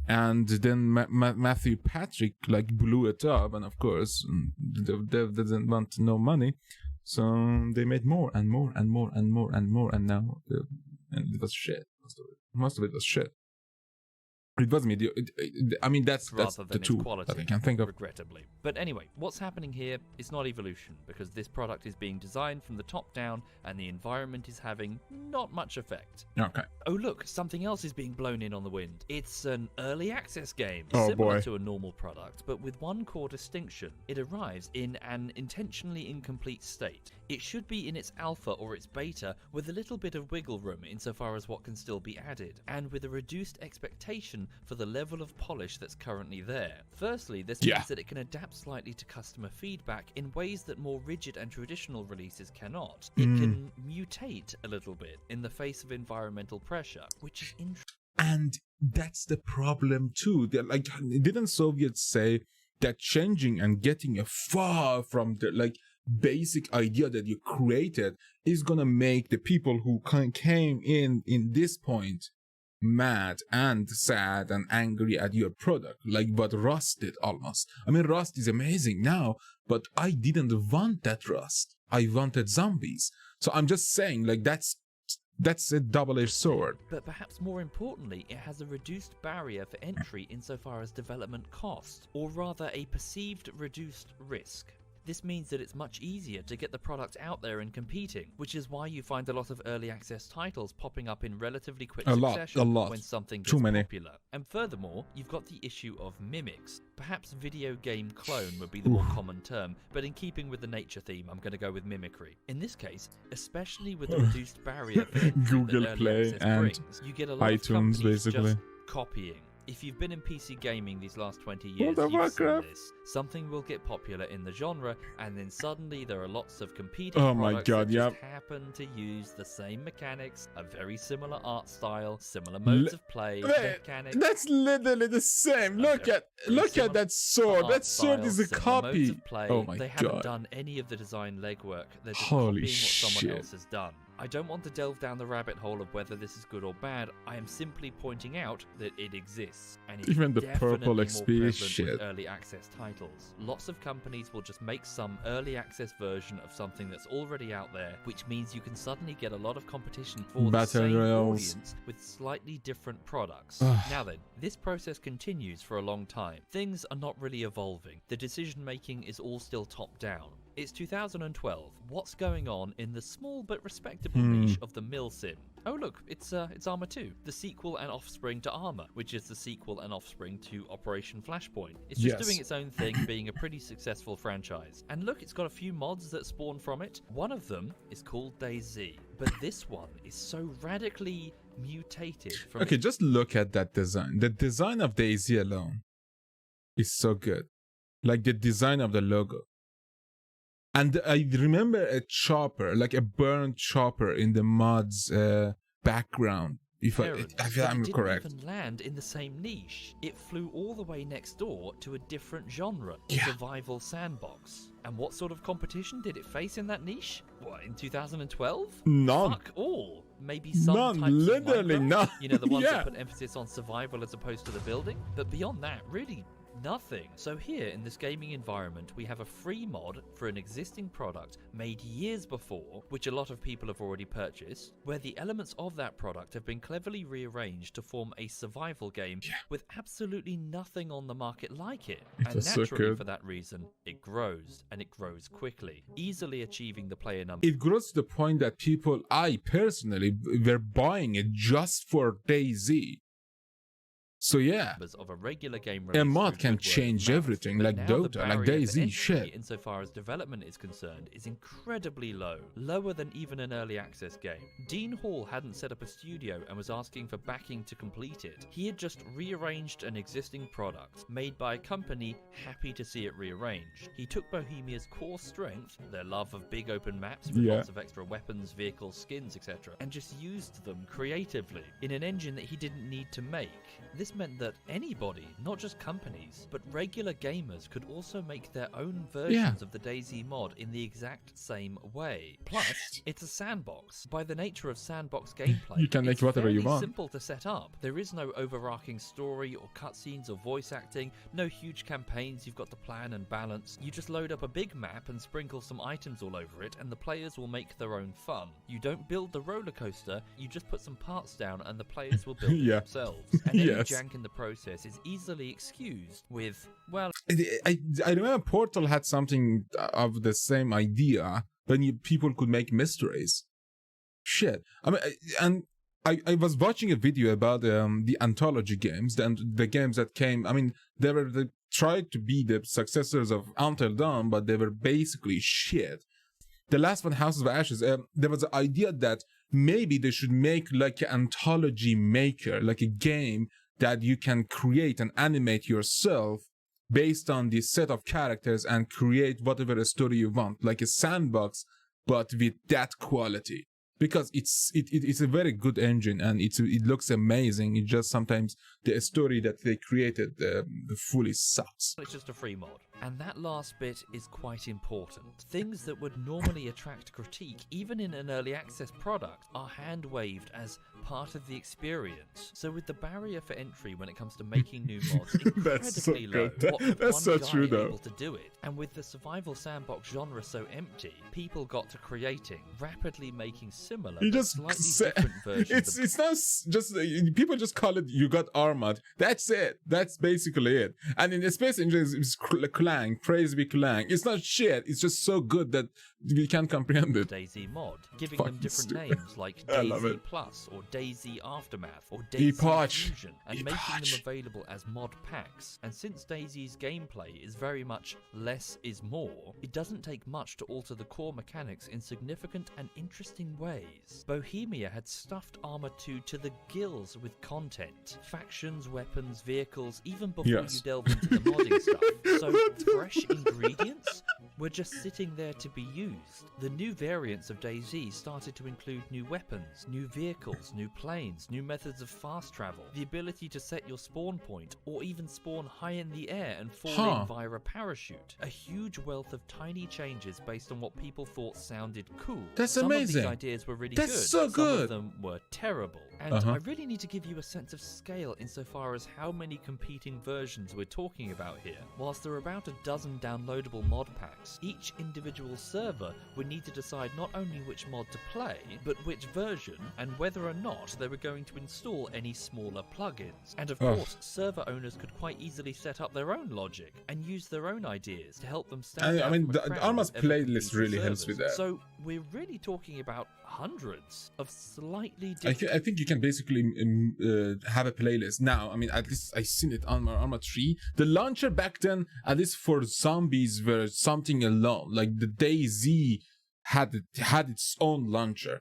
S1: And then Matthew Patrick like blew it up, and of course the dev doesn't want no money, so they made more and more and more and more and more, and now and it was shit. Most of it was shit. It was mediocre. I mean, that's the two that I can think of.
S2: Regrettably. But anyway, what's happening here is not evolution, because this product is being designed from the top down and the environment is having not much effect.
S1: Okay.
S2: Oh look, something else is being blown in on the wind. It's an early access game,
S1: Oh,
S2: similar
S1: boy.
S2: to a normal product, but with one core distinction. It arrives in an intentionally incomplete state. It should be in its alpha or its beta with a little bit of wiggle room insofar as what can still be added, and with a reduced expectation for the level of polish that's currently there. Firstly, this means that it can adapt slightly to customer feedback in ways that more rigid and traditional releases cannot. It can mutate a little bit in the face of environmental pressure, which is interesting.
S1: And that's the problem too. Like, didn't Soviets say that changing and getting far from the like basic idea that you created is gonna make the people who came in this point mad and sad and angry at your product, like what Rust did almost. I mean, Rust is amazing now, but I didn't want that Rust. I wanted zombies. So I'm just saying, like, that's a double-edged sword.
S2: But perhaps more importantly, it has a reduced barrier for entry insofar as development cost, or rather a perceived reduced risk. This means that it's much easier to get the product out there and competing, which is why you find a lot of early access titles popping up in relatively quick succession when something gets popular. And furthermore, you've got the issue of mimics. Perhaps video game clone would be the more common term, but in keeping with the nature theme, I'm going to go with mimicry. In this case, especially with the reduced barrier for entry
S1: Google
S2: that early
S1: Play
S2: access
S1: and
S2: brings, you get a lot
S1: iTunes,
S2: of companies
S1: basically.
S2: just copying, If you've been in PC gaming these last 20 years,
S1: World of
S2: you've seen
S1: Warcraft.
S2: this. Something will get popular in the genre, and then suddenly there are lots of competing
S1: Oh my
S2: products
S1: God,
S2: that
S1: yeah.
S2: just happen to use the same mechanics, a very similar art style, similar modes of play, mechanics.
S1: That's literally the same. Look at that sword. That sword is a copy. Oh my
S2: They haven't
S1: God.
S2: done any of the design legwork. They're just
S1: Holy
S2: copying what someone
S1: shit.
S2: else has done. I don't want to delve down the rabbit hole of whether this is good or bad. I am simply pointing out that it exists, and it's
S1: Even the
S2: definitely
S1: purple
S2: more
S1: XP
S2: prevalent
S1: shit.
S2: with early access titles. Lots of companies will just make some early access version of something that's already out there, which means you can suddenly get a lot of competition for the
S1: Battle
S2: same
S1: royals.
S2: audience with slightly different products.
S1: Ugh.
S2: Now then, this process continues for a long time. Things are not really evolving. The decision making is all still top down. It's 2012. What's going on in the small but respectable niche of the mill sim? Oh look, it's Arma 2, the sequel and offspring to Arma, which is the sequel and offspring to Operation Flashpoint. It's just doing its own thing, being a pretty successful franchise. And look, it's got a few mods that spawn from it. One of them is called DayZ, but this one is so radically mutated from
S1: Okay, just look at that design. The design of DayZ alone is so good. Like the design of the logo. And I remember a chopper, like a burned chopper in the mod's background. If I'm
S2: it
S1: correct.
S2: didn't even land in the same niche. It flew all the way next door to a different genre,
S1: Yeah.
S2: survival sandbox. And what sort of competition did it face in that niche? What, in 2012?
S1: None.
S2: Fuck all. Maybe some
S1: None,
S2: types
S1: literally
S2: of Minecraft?
S1: none.
S2: You know, the ones
S1: Yeah.
S2: that put emphasis on survival as opposed to the building. But beyond that, really nothing. So here in this gaming environment, we have a free mod for an existing product made years before, which a lot of people have already purchased, where the elements of that product have been cleverly rearranged to form a survival game with absolutely nothing on the market like it. And
S1: was so
S2: naturally,
S1: good.
S2: for that reason, it grows, and it grows quickly, easily achieving the player number.
S1: It grows to the point that people, I personally, were buying it just for DayZ. So yeah,
S2: Of a regular game
S1: a
S2: release
S1: mod
S2: through
S1: can
S2: good word of
S1: change
S2: mouth.
S1: everything,
S2: But
S1: like
S2: now the
S1: Dota, like
S2: barrier for
S1: DayZ,
S2: entry,
S1: shit.
S2: insofar as development is concerned, is incredibly low, lower than even an early access game. Dean Hall hadn't set up a studio and was asking for backing to complete it. He had just rearranged an existing product made by a company happy to see it rearranged. He took Bohemia's core strength, their love of big open maps with lots of extra weapons, vehicles, skins, etc., and just used them creatively in an engine that he didn't need to make. This meant that anybody, not just companies, but regular gamers could also make their own versions of the DayZ mod in the exact same way. Plus, it's a sandbox. By the nature of sandbox gameplay,
S1: You can make
S2: it's
S1: whatever you
S2: fairly
S1: want.
S2: simple to set up. There is no overarching story or cutscenes or voice acting, no huge campaigns you've got to plan and balance. You just load up a big map and sprinkle some items all over it, and the players will make their own fun. You don't build the roller coaster, you just put some parts down and the players will build it themselves. And any jank in the process is easily excused with, well,
S1: I remember Portal had something of the same idea, but people could make mysteries. Shit. I mean, I was watching a video about the anthology games, and the games that came. I mean, they tried to be the successors of Until Dawn, but they were basically shit. The last one, Houses of Ashes, there was an idea that maybe they should make like an anthology maker, like a game that you can create and animate yourself based on this set of characters and create whatever story you want, like a sandbox, but with that quality. Because it's a very good engine and it looks amazing. It just sometimes the story that they created fully sucks.
S2: it's just a free mod. And that last bit is quite important. Things that would normally attract critique, even in an early access product, are hand-waved as part of the experience. So with the barrier for entry when it comes to making new mods
S1: That's so
S2: incredibly low,
S1: good.
S2: what with
S1: That's
S2: one
S1: so
S2: guy
S1: true, though.
S2: able to do it, and with the survival sandbox genre so empty, people got to creating, rapidly making similar
S1: You
S2: but
S1: just
S2: slightly
S1: say,
S2: different versions of
S1: it's not just people just call it you got armored. That's it. That's basically it. And in the space engine, it's Clang, praise be Clang. It's not shit. It's just so good that we can't comprehend it.
S2: DayZ mod, giving
S1: Fucking
S2: them different
S1: stupid.
S2: names like
S1: I love
S2: DayZ
S1: it.
S2: Plus or DayZ Aftermath or DayZ
S1: Epoch.
S2: Fusion, and making
S1: Epoch.
S2: them available as mod packs. And since DayZ's gameplay is very much less is more, it doesn't take much to alter the core mechanics in significant and interesting ways. Bohemia had stuffed Arma 2 to the gills with content, factions, weapons, vehicles, even before
S1: Yes.
S2: you delve into the modding stuff. So fresh ingredients were just sitting there to be used. The new variants of DayZ started to include new weapons, new vehicles, new planes, new methods of fast travel, the ability to set your spawn point, or even spawn high in the air and fall in via a parachute. A huge wealth of tiny changes based on what people thought sounded cool.
S1: That's
S2: Some
S1: amazing.
S2: of these ideas were really
S1: That's
S2: good.
S1: so
S2: Some
S1: good.
S2: of them were terrible. And I really need to give you a sense of scale insofar as how many competing versions we're talking about here. Whilst there are about a dozen downloadable mod packs, each individual server would need to decide not only which mod to play, but which version, and whether or not they were going to install any smaller plugins. And of course, server owners could quite easily set up their own logic and use their own ideas to help them stand out
S1: I mean,
S2: from a crowd
S1: Arma's
S2: of ever
S1: playlist
S2: competing
S1: really helps with
S2: servers.
S1: that.
S2: So we're really talking about hundreds of slightly different
S1: I think you can basically have a playlist now. I mean, at least I seen it on Arma 3. The launcher back then, at least for zombies, were something alone. Like the DayZ had its own launcher.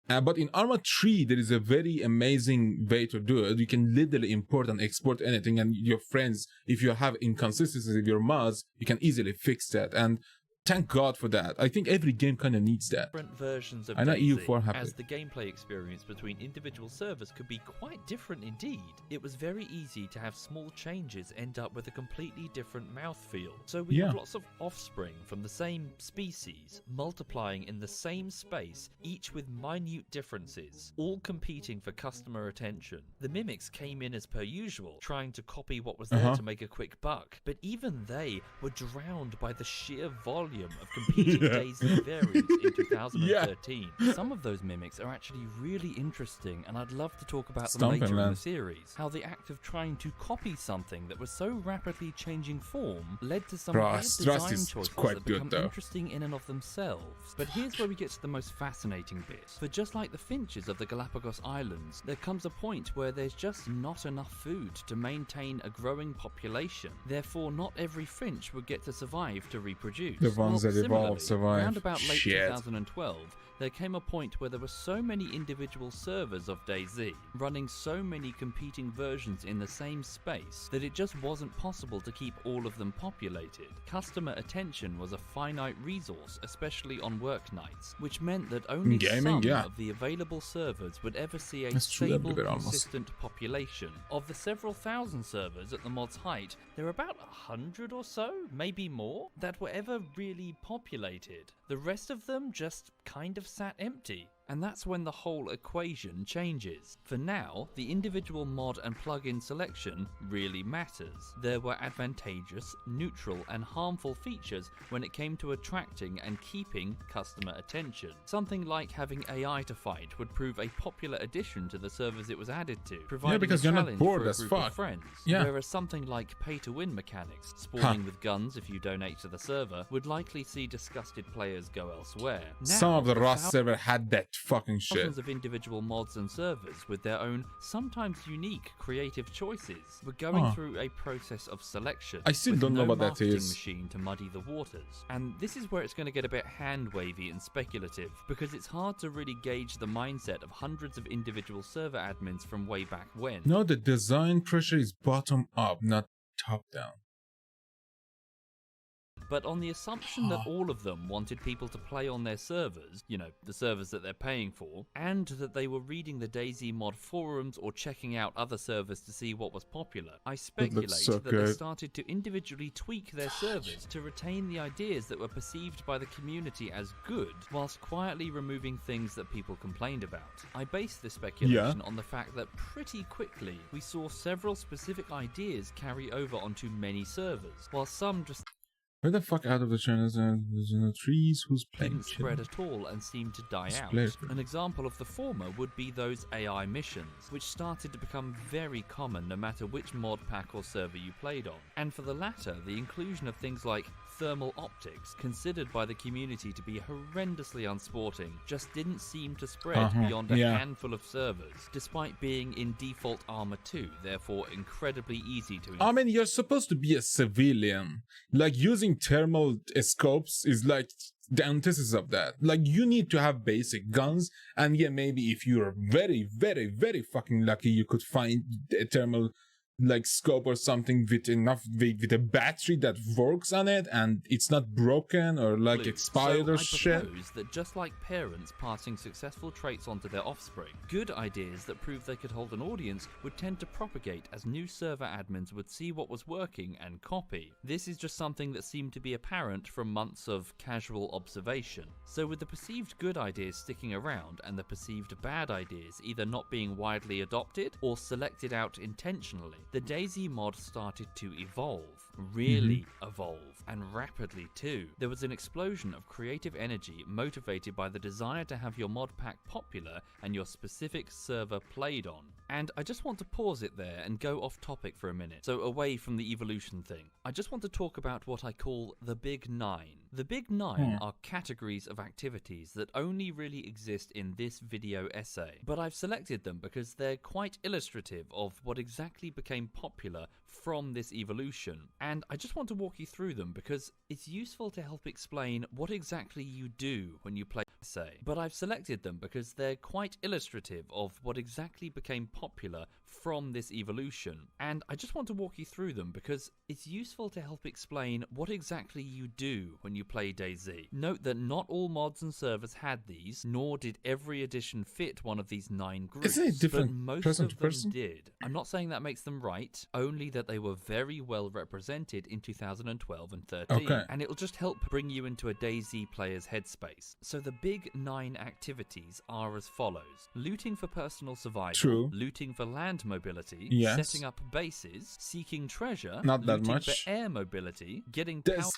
S1: But in Arma 3, there is a very amazing way to do it. You can literally import and export anything, and your friends, if you have inconsistencies with your mods, you can easily fix that. And thank God for that. I think every game kind of needs that.
S2: different versions of
S1: I know
S2: DayZ,
S1: EU4 have
S2: as
S1: it.
S2: the gameplay experience between individual servers could be quite different indeed. It was very easy to have small changes end up with a completely different mouthfeel. So we have lots of offspring from the same species, multiplying in the same space, each with minute differences, all competing for customer attention. The mimics came in as per usual, trying to copy what was there to make a quick buck, but even they were drowned by the sheer volume of competing DayZ variants in 2013. Some of those mimics are actually really interesting, and I'd love to talk about them later in the series. How the act of trying to copy something that was so rapidly changing form led to some weird design choices that become interesting in and of themselves. But here's where we get to the most fascinating bit. For just like the finches of the Galapagos Islands, there comes a point where there's just not enough food to maintain a growing population. Therefore, not every finch would get to survive to reproduce.
S1: The ones that evolve survive.
S2: Around about late 2012, there came a point where there were so many individual servers of DayZ, running so many competing versions in the same space, that it just wasn't possible to keep all of them populated. Customer attention was a finite resource, especially on work nights, which meant that only some of the available servers would ever see a stable, consistent population. Of the several thousand servers at the mod's height, there were about 100 or so, maybe more, that were ever really populated. The rest of them just kind of sat empty. And that's when the whole equation changes. For now, the individual mod and plugin selection really matters. There were advantageous, neutral, and harmful features when it came to attracting and keeping customer attention. Something like having AI to fight would prove a popular addition to the servers it was added to, providing
S1: because
S2: a
S1: you're not
S2: challenge
S1: bored
S2: for a
S1: as
S2: group
S1: fuck.
S2: of friends.
S1: Yeah.
S2: Whereas something like pay-to-win mechanics, spawning with guns if you donate to the server, would likely see disgusted players go elsewhere. Now,
S1: some of the Rust server had that fucking shit.
S2: Thousands of individual mods and servers with their own, sometimes unique, creative choices. We're going through a process of selection.
S1: I still don't know what that is.
S2: Machine to muddy the waters. And this is where it's going to get a bit hand-wavy and speculative, because it's hard to really gauge the mindset of hundreds of individual server admins from way back when.
S1: No, the design pressure is bottom up, not top down.
S2: But on the assumption that all of them wanted people to play on their servers, you know, the servers that they're paying for, and that they were reading the DayZ mod forums or checking out other servers to see what was popular, I speculate that they started to individually tweak their servers to retain the ideas that were perceived by the community as good, whilst quietly removing things that people complained about. I base this speculation on the fact that pretty quickly we saw several specific ideas carry over onto many servers, while some just
S1: Where the fuck out of the channels? There's no trees. Who's playing?
S2: Didn't spread at all and seemed to die out. An example of the former would be those AI missions, which started to become very common no matter which mod pack or server you played on. And for the latter, the inclusion of things like thermal optics, considered by the community to be horrendously unsporting, just didn't seem to spread beyond a handful of servers, despite being in default Arma 2, therefore incredibly easy to
S1: I mean, you're supposed to be a civilian. Like, using thermal scopes is like the antithesis of that. Like, you need to have basic guns, and yeah, maybe if you're very, very, very fucking lucky, you could find a thermal like scope or something with with a battery that works on it and it's not broken or like expired or shit.
S2: I propose that just like parents passing successful traits onto their offspring, good ideas that proved they could hold an audience would tend to propagate as new server admins would see what was working and copy. This is just something that seemed to be apparent from months of casual observation. So with the perceived good ideas sticking around and the perceived bad ideas either not being widely adopted or selected out intentionally, the DayZ mod started to evolve. Really evolve, and rapidly too. There was an explosion of creative energy motivated by the desire to have your mod pack popular and your specific server played on. And I just want to pause it there and go off topic for a minute, so away from the evolution thing. I just want to talk about what I call the Big Nine. The Big Nine are categories of activities that only really exist in this video essay, but I've selected them because they're quite illustrative of what exactly became popular from this evolution, and I just want to walk you through them because it's useful to help explain what exactly you do when you play essay. But I've selected them because they're quite illustrative of what exactly became popular from this evolution, and I just want to walk you through them because it's useful to help explain what exactly you do when you play DayZ. Note that not all mods and servers had these, nor did every edition fit one of these 9 groups,
S1: isn't it different
S2: but most of them did. I'm not saying that makes them right, only that they were very well represented in 2012 and 13, and it'll just help bring you into a DayZ player's headspace. So the Big 9 activities are as follows: looting for personal survival, looting for land mobility, setting up bases, seeking treasure,
S1: not that
S2: looting
S1: much
S2: for air mobility, getting
S1: this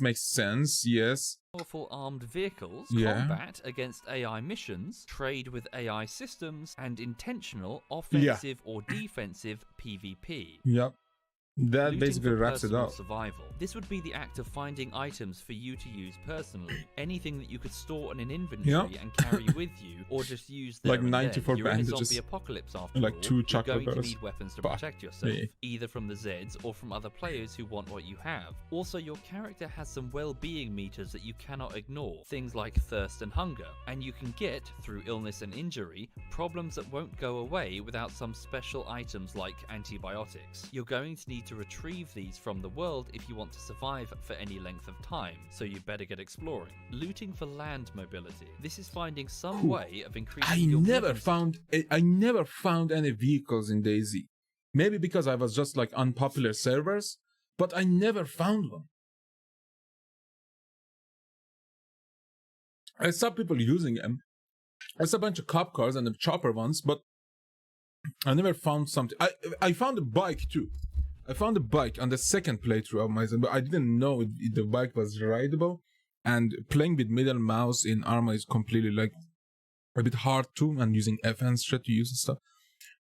S1: makes sense. Yes,
S2: powerful armed vehicles, combat against AI missions, trade with AI systems, and intentional offensive or defensive PvP.
S1: Yep. That
S2: Looting
S1: basically wraps it up.
S2: Survival. This would be the act of finding items for you to use personally. Anything that you could store in an inventory and carry with you, or just use there
S1: like 94
S2: You're
S1: bandages.
S2: in a zombie apocalypse after
S1: like
S2: all.
S1: 2 chocolate
S2: You're going
S1: bars.
S2: to need weapons to protect yourself, either from the Zeds or from other players who want what you have. Also, your character has some well-being meters that you cannot ignore, things like thirst and hunger, and you can get, through illness and injury, problems that won't go away without some special items like antibiotics. You're going to need to retrieve these from the world if you want to survive for any length of time, so you better get exploring. Looting for land mobility. This is finding some way of increasing your
S1: I never found any vehicles in DayZ. Maybe because I was just like unpopular servers, but I never found one. I saw people using them. I saw a bunch of cop cars and the chopper ones, but I never found something. I found a bike too. I found a bike on the second playthrough of myself, but I didn't know the bike was rideable. And playing with middle mouse in Arma is completely like a bit hard too, and using F and shit to use and stuff.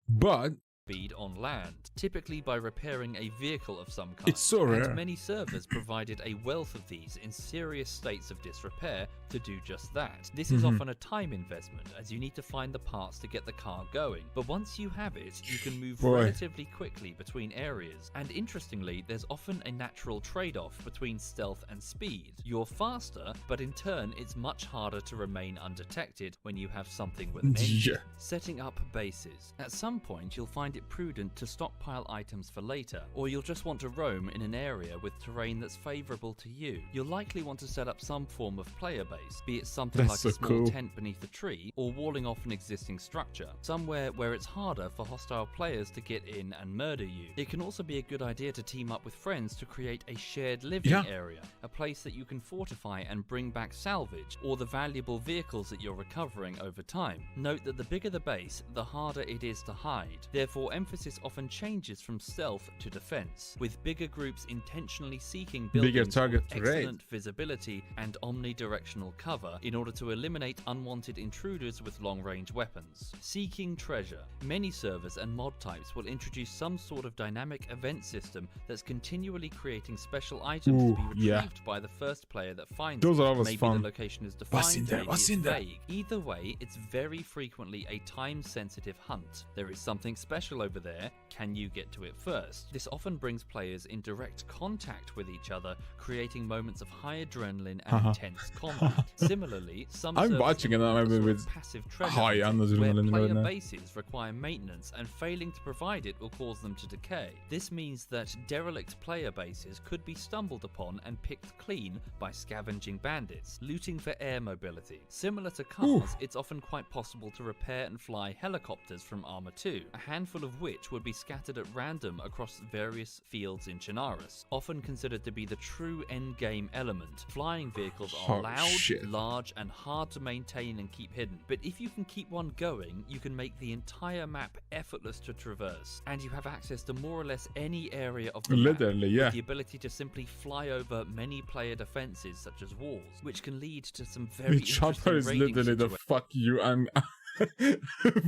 S1: But
S2: speed on land, typically by repairing a vehicle of some kind.
S1: It's so rare.
S2: And many servers provided a wealth of these in serious states of disrepair to do just that. This is often a time investment, as you need to find the parts to get the car going. But once you have it, you can move relatively quickly between areas. And interestingly, there's often a natural trade-off between stealth and speed. You're faster, but in turn, it's much harder to remain undetected when you have something with an engine. Setting up bases. At some point, you'll find it prudent to stockpile items for later, or you'll just want to roam in an area with terrain that's favourable to you. You'll likely want to set up some form of player base, be it something like a small tent beneath a tree, or walling off an existing structure, somewhere where it's harder for hostile players to get in and murder you. It can also be a good idea to team up with friends to create a shared living area, a place that you can fortify and bring back salvage, or the valuable vehicles that you're recovering over time. Note that the bigger the base, the harder it is to hide. Therefore, therefore emphasis often changes from stealth to defense, with bigger groups intentionally seeking buildings
S1: target
S2: with
S1: rate.
S2: excellent visibility and omnidirectional cover in order to eliminate unwanted intruders with long-range weapons. Seeking treasure. Many servers and mod types will introduce some sort of dynamic event system that's continually creating special items to be retrieved by the first player that finds
S1: Those
S2: it.
S1: are always
S2: Maybe
S1: fun.
S2: the location is defined,
S1: What's in there?
S2: maybe
S1: What's
S2: it's
S1: in there?
S2: vague. Either way, it's very frequently a time-sensitive hunt. There is something special over there. Can you get to it first? This often brings players in direct contact with each other, creating moments of high adrenaline and intense combat. Similarly, some
S1: I'm
S2: servers
S1: watching it now,
S2: have a
S1: maybe
S2: sort of
S1: with
S2: passive treasure
S1: high
S2: hunting, where
S1: adrenaline
S2: player
S1: right now.
S2: bases require maintenance, and failing to provide it will cause them to decay. This means that derelict player bases could be stumbled upon and picked clean by scavenging bandits, looting for air mobility. Similar to cars, it's often quite possible to repair and fly helicopters from Arma 2, a handful of which would be scattered at random across various fields in Chernarus. Often considered to be the true endgame element, flying vehicles are loud, large, and hard to maintain and keep hidden. But if you can keep one going, you can make the entire map effortless to traverse, and you have access to more or less any area of the map, with the ability to simply fly over many player defenses such as walls, which can lead to some very
S1: The chopper is
S2: raiding
S1: literally the fuck you, I'm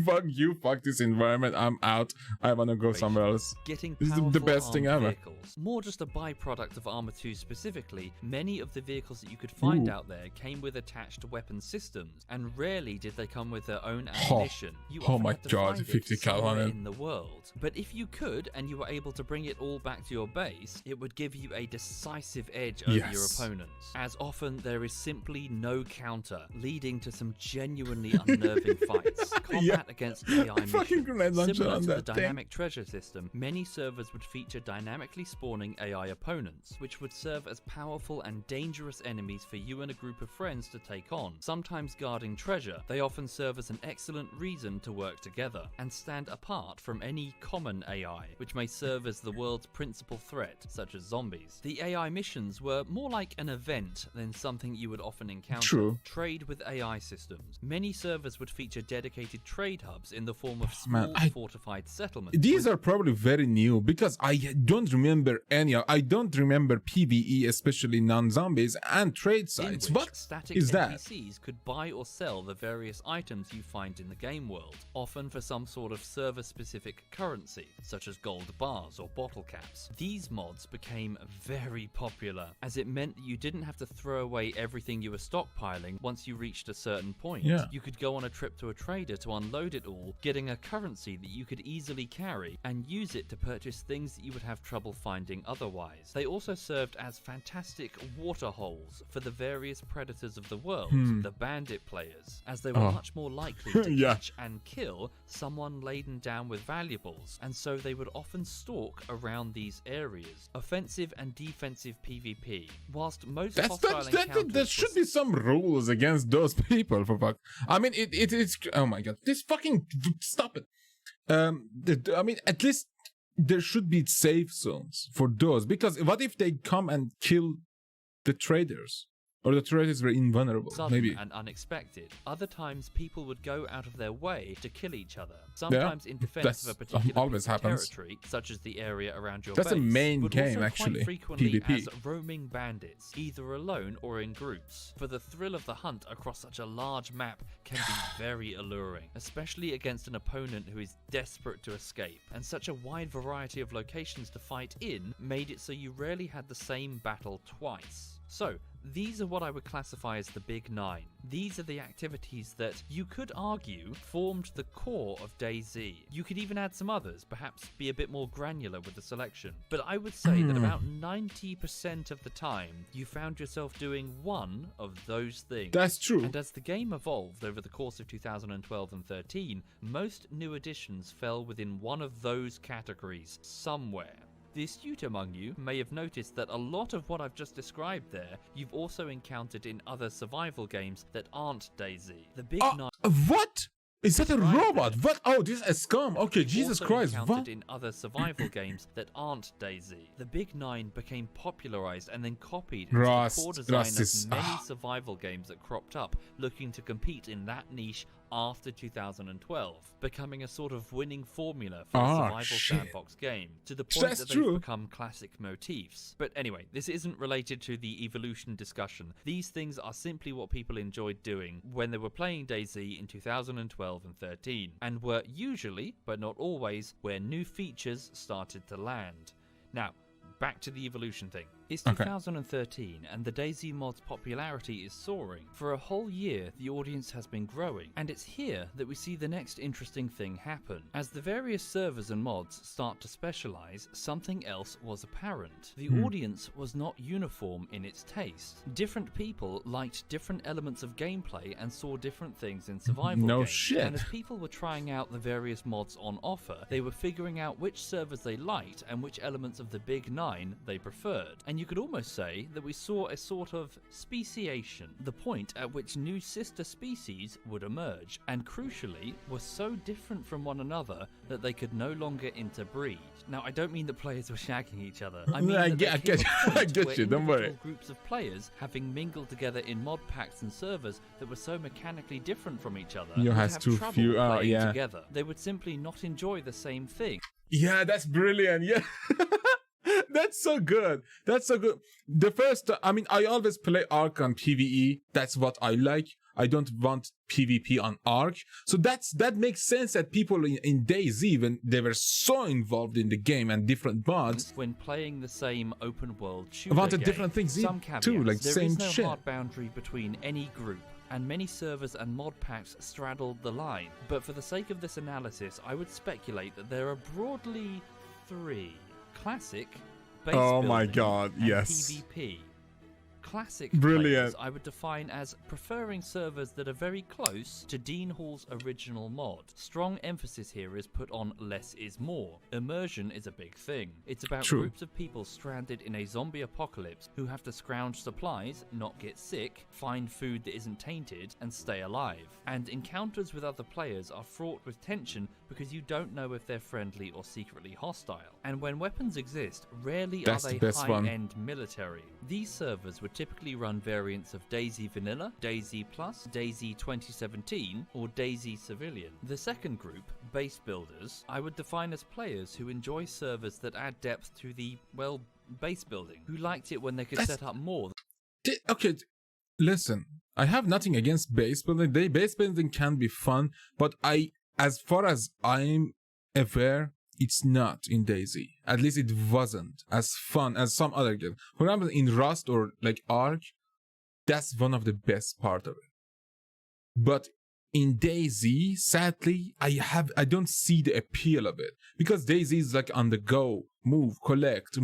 S1: fuck you, fuck this environment, I'm out, I wanna go somewhere else.
S2: Getting
S1: This is the best thing ever.
S2: vehicles. More just a byproduct of Arma 2 specifically, many of the vehicles that you could find out there came with attached weapon systems, and rarely did they come with their own ammunition. You often had to find it
S1: 50 cal on
S2: somewhere
S1: it.
S2: in the world. But if you could, and you were able to bring it all back to your base, it would give you a decisive edge over your opponents. As often, there is simply no counter, leading to some genuinely unnerving fights. Combat against AI missions. Similar to the dynamic treasure system, many servers would feature dynamically spawning AI opponents, which would serve as powerful and dangerous enemies for you and a group of friends to take on. Sometimes guarding treasure, they often serve as an excellent reason to work together, and stand apart from any common AI, which may serve as the world's principal threat, such as zombies. The AI missions were more like an event than something you would often encounter. Trade with AI systems. Many servers would feature dedicated trade hubs in the form of small fortified settlements.
S1: These are probably very new because I don't remember any. I don't remember PvE, especially non-zombies and trade sites. What
S2: static
S1: is that?
S2: NPCs could buy or sell the various items you find in the game world, often for some sort of server-specific currency, such as gold bars or bottle caps. These mods became very popular, as it meant that you didn't have to throw away everything you were stockpiling once you reached a certain point. You could go on a trip to a trader to unload it all, getting a currency that you could easily carry and use it to purchase things that you would have trouble finding otherwise. They also served as fantastic water holes for the various predators of the world, the bandit players, as they were much more likely to catch and kill someone laden down with valuables, and so they would often stalk around these areas. Offensive and defensive PvP. Whilst most hostile encounters
S1: there should be some rules against those people, for fuck. I mean, it's oh my god, this fucking stop it. I mean, at least there should be safe zones for those, because what if they come and kill the traders? Or the traders were invulnerable,
S2: sudden
S1: maybe.
S2: and unexpected. Other times, people would go out of their way to kill each other. Sometimes in defense of a particular piece of territory, such as the area around your base.
S1: That's the main
S2: but
S1: game,
S2: also
S1: actually.
S2: quite frequently
S1: PvP.
S2: as roaming bandits, either alone or in groups. For the thrill of the hunt across such a large map can be very alluring, especially against an opponent who is desperate to escape. And such a wide variety of locations to fight in made it so you rarely had the same battle twice. So, these are what I would classify as the Big Nine. These are the activities that, you could argue, formed the core of DayZ. You could even add some others, perhaps be a bit more granular with the selection. But I would say that about 90% of the time, you found yourself doing one of those things.
S1: That's true.
S2: And as the game evolved over the course of 2012 and 13, most new additions fell within one of those categories, somewhere. The astute among you may have noticed that a lot of what I've just described there, you've also encountered in other survival games that aren't DayZ. The Big Nine.
S1: What? Is that a robot? What? Oh, this is a scum. Okay, Jesus Christ. What?
S2: In other survival games that aren't DayZ. The Big Nine became popularized and then copied into the core design of many survival games that cropped up, looking to compete in that niche after 2012, becoming a sort of winning formula for a survival sandbox game, to the point that they've become classic motifs. But anyway, this isn't related to the evolution discussion. These things are simply what people enjoyed doing when they were playing DayZ in 2012 and 13, and were usually, but not always, where new features started to land. Now, back to the evolution thing. It's 2013 and the DayZ mod's popularity is soaring. For a whole year, the audience has been growing, and it's here that we see the next interesting thing happen. As the various servers and mods start to specialize, something else was apparent. The audience was not uniform in its taste. Different people liked different elements of gameplay and saw different things in survival games. And as people were trying out the various mods on offer, they were figuring out which servers they liked and which elements of the Big Nine they preferred. And you could almost say that we saw a sort of speciation, the point at which new sister species would emerge, and crucially were so different from one another that they could no longer interbreed. Now, I don't mean that players were shagging each other. I mean
S1: I get you, don't worry.
S2: Groups of players having mingled together in mod packs and servers that were so mechanically different from each other,
S1: you have too few
S2: together. They would simply not enjoy the same thing.
S1: Yeah, that's brilliant. Yeah. That's so good. That's so good. The first, I mean, I always play Ark on PvE. That's what I like. I don't want PvP on Ark. So that makes sense that people in DayZ, when they were so involved in the game and different mods,
S2: when playing the same open world shooter
S1: wanted
S2: game,
S1: different things too, like
S2: there
S1: same
S2: is no
S1: shit.
S2: hard boundary between any group, and many servers and mod packs straddled the line. But for the sake of this analysis, I would speculate that there are broadly 3: classic, base building, and PvP. Classic players I would define as preferring servers that are very close to Dean Hall's original mod. Strong emphasis here is put on less is more. Immersion is a big thing. It's about groups of people stranded in a zombie apocalypse who have to scrounge supplies, not get sick, find food that isn't tainted, and stay alive. And encounters with other players are fraught with tension because you don't know if they're friendly or secretly hostile. And when weapons exist, rarely are they high-end military. These servers would typically run variants of DayZ Vanilla, DayZ Plus, DayZ 2017, or DayZ Civilian. The second group, base builders, I would define as players who enjoy servers that add depth to the, well, base building, who liked it when they could set up more.
S1: Okay, listen, I have nothing against base building. Base building can be fun, but as far as I'm aware, it's not in DayZ. At least it wasn't as fun as some other games. For example, in Rust or like Ark, that's one of the best part of it. But in DayZ, sadly, I don't see the appeal of it, because DayZ is like on the go. Move, collect,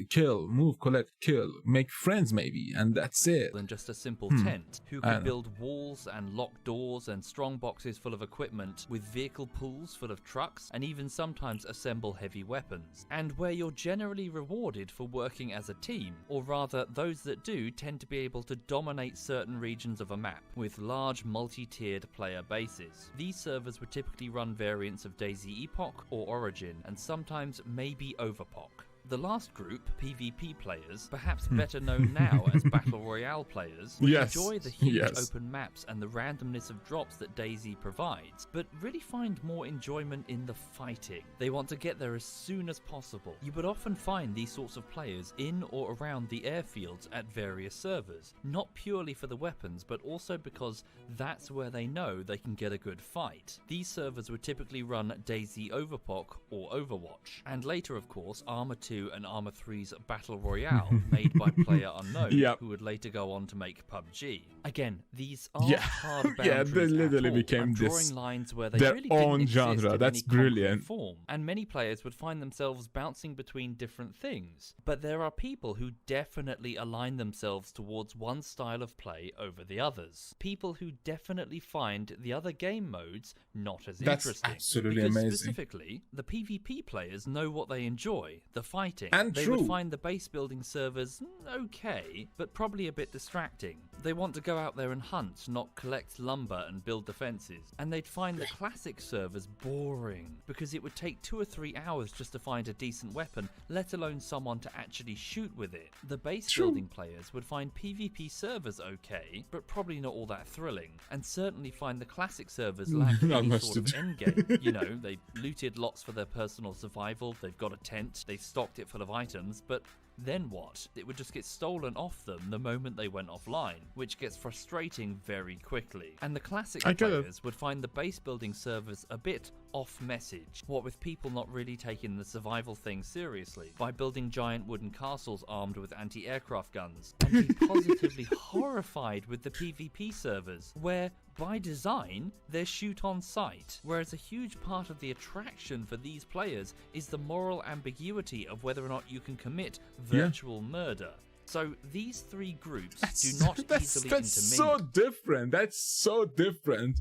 S1: kill, move, collect, kill, make friends maybe, and that's it.
S2: Than just a simple tent, who could build walls and lock doors and strong boxes full of equipment, with vehicle pools full of trucks, and even sometimes assemble heavy weapons. And where you're generally rewarded for working as a team, or rather those that do tend to be able to dominate certain regions of a map, with large multi-tiered player bases. These servers would typically run variants of DayZ Epoch or Origin, and sometimes maybe Overpoch. The last group, PvP players, perhaps better known now as Battle Royale players, enjoy the huge open maps and the randomness of drops that DayZ provides, but really find more enjoyment in the fighting. They want to get there as soon as possible. You would often find these sorts of players in or around the airfields at various servers, not purely for the weapons, but also because that's where they know they can get a good fight. These servers would typically run DayZ Overpoch or Overwatch, and later, of course, Arma 2 and Arma 3's Battle Royale, made by Player Unknown, who would later go on to make PUBG. Again, these aren't hard boundaries
S1: they literally became
S2: drawing lines where they
S1: their
S2: really
S1: own
S2: didn't
S1: genre.
S2: In
S1: That's
S2: any
S1: brilliant.
S2: Form. And many players would find themselves bouncing between different things. But there are people who definitely align themselves towards one style of play over the others. People who definitely find the other game modes not as interesting.
S1: That's absolutely
S2: because
S1: amazing.
S2: Specifically, the PvP players know what they enjoy: the fight exciting.
S1: And
S2: they
S1: true.
S2: would find the base building servers okay, but probably a bit distracting. They want to go out there and hunt, not collect lumber and build defenses. And they'd find the classic servers boring, because it would take 2 or 3 hours just to find a decent weapon, let alone someone to actually shoot with it. The base building players would find PvP servers okay, but probably not all that thrilling, and certainly find the classic servers lacking any sort of endgame. You know, they looted lots for their personal survival, they've got a tent, they've stocked it full of items, but then what? It would just get stolen off them the moment they went offline, which gets frustrating very quickly. And the classic players would find the base building servers a bit off message, what with people not really taking the survival thing seriously, by building giant wooden castles armed with anti-aircraft guns, and be positively horrified with the PvP servers, where by design, they're shoot on sight, whereas a huge part of the attraction for these players is the moral ambiguity of whether or not you can commit virtual murder. So these three groups do not easily intermingle.
S1: That's so different. That's so different.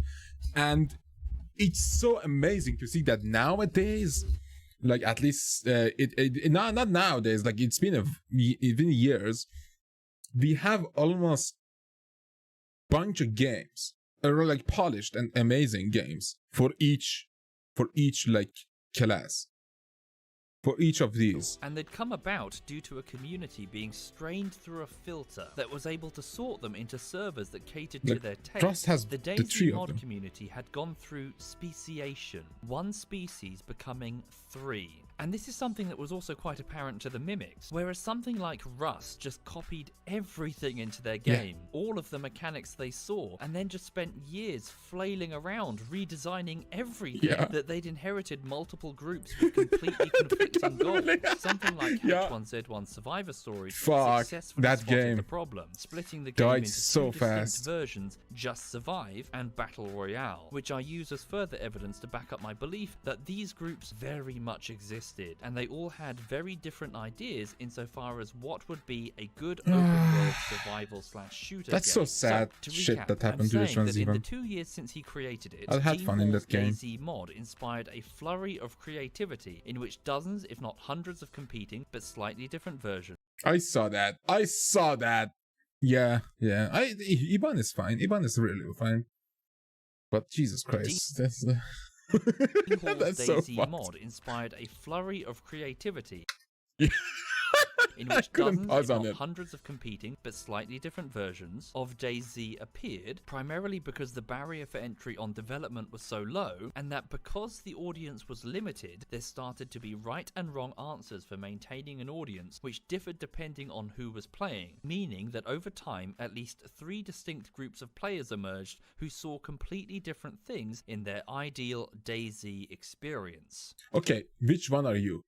S1: And it's so amazing to see that nowadays, like at least, not nowadays, like it's been years, we have almost bunch of games, like polished and amazing games for each like class, for each of these.
S2: And they'd come about due to a community being strained through a filter that was able to sort them into servers that catered to their taste. The DayZ mod community had gone through speciation, one species becoming 3. And this is something that was also quite apparent to the Mimics, whereas something like Rust just copied everything into their game, all of the mechanics they saw, and then just spent years flailing around redesigning everything that they'd inherited multiple groups with completely conflicting goals. Something like H1Z1 Survivor Stories successfully spotted the problem, splitting the game into two distinct versions, Just Survive and Battle Royale, which I use as further evidence to back up my belief that these groups very much existed, and they all had very different ideas insofar as what would be a good open-world survival/shooter
S1: That's
S2: game.
S1: so sad shit that happened to this one.
S2: In the 2 years since he created it,
S1: I had fun in that game.
S2: DayZ mod inspired a flurry of creativity in which dozens, if not hundreds, of competing but slightly different versions.
S1: I saw that. Yeah. Iban is fine. Iban is really fine. But Jesus Christ, that's that's so
S2: DayZ mod inspired a flurry of creativity. In
S1: I
S2: which
S1: couldn't
S2: dozens,
S1: pause
S2: if
S1: on
S2: not
S1: it.
S2: hundreds of competing but slightly different versions of DayZ appeared, primarily because the barrier for entry on development was so low, and that because the audience was limited, there started to be right and wrong answers for maintaining an audience which differed depending on who was playing, meaning that over time at least 3 distinct groups of players emerged who saw completely different things in their ideal DayZ experience.
S1: Okay, which one are you?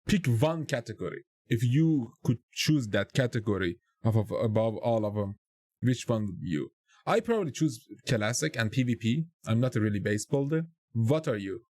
S1: Pick one category. If you could choose that category above all of them, which one would you? I probably choose classic and PvP. I'm not a really base builder. What are you?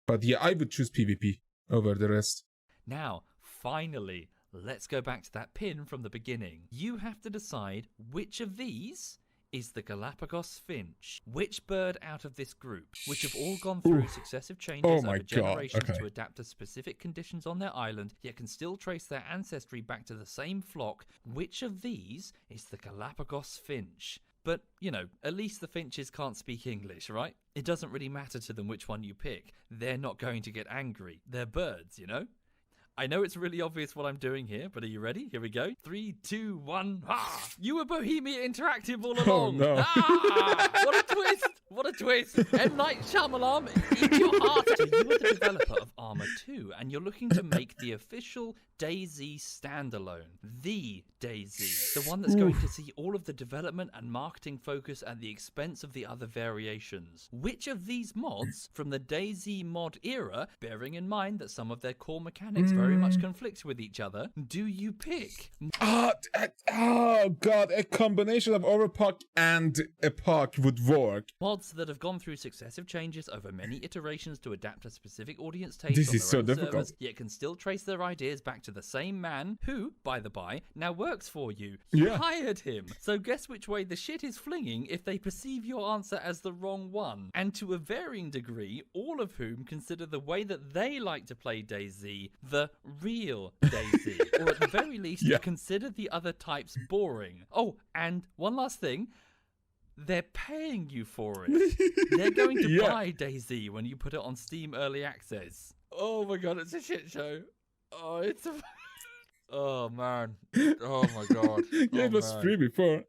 S1: But yeah, I would choose PvP over the rest.
S2: Now, finally, let's go back to that pin from the beginning. You have to decide which of these is the Galapagos finch. Which bird out of this group, which have all gone through successive changes over generations to adapt to specific conditions on their island, yet can still trace their ancestry back to the same flock, which of these is the Galapagos finch? But, you know, at least the finches can't speak English, right? It doesn't really matter to them which one you pick. They're not going to get angry. They're birds, you know? I know it's really obvious what I'm doing here, but are you ready? Here we go. 3, 2, 1. Ah! You were Bohemia Interactive all along.
S1: Oh, no.
S2: Ah! What a twist! What a twist! M. Night Shyamalan, eat your heart. So you are the developer of Arma 2, and you're looking to make the official DayZ standalone. The DayZ. The one that's going to see all of the development and marketing focus at the expense of the other variations. Which of these mods from the DayZ mod era, bearing in mind that some of their core mechanics very much conflict with each other, do you pick?
S1: Oh god, a combination of Overclock and Epoch would work.
S2: Mods that have gone through successive changes over many iterations to adapt a specific audience taste
S1: This
S2: on
S1: is
S2: their
S1: so
S2: own
S1: difficult.
S2: servers, yet can still trace their ideas back to the same man who, by the by, now works for you.
S1: Yeah.
S2: You hired him. So guess which way the shit is flinging if they perceive your answer as the wrong one. And to a varying degree, all of whom consider the way that they like to play DayZ the real DayZ. Or at the very least, consider the other types boring. Oh, and one last thing. They're paying you for it. They're going to buy DayZ when you put it on Steam Early Access. Oh my god, it's a shit show. Oh, it's a... Oh man. Oh my god.
S1: It was free before.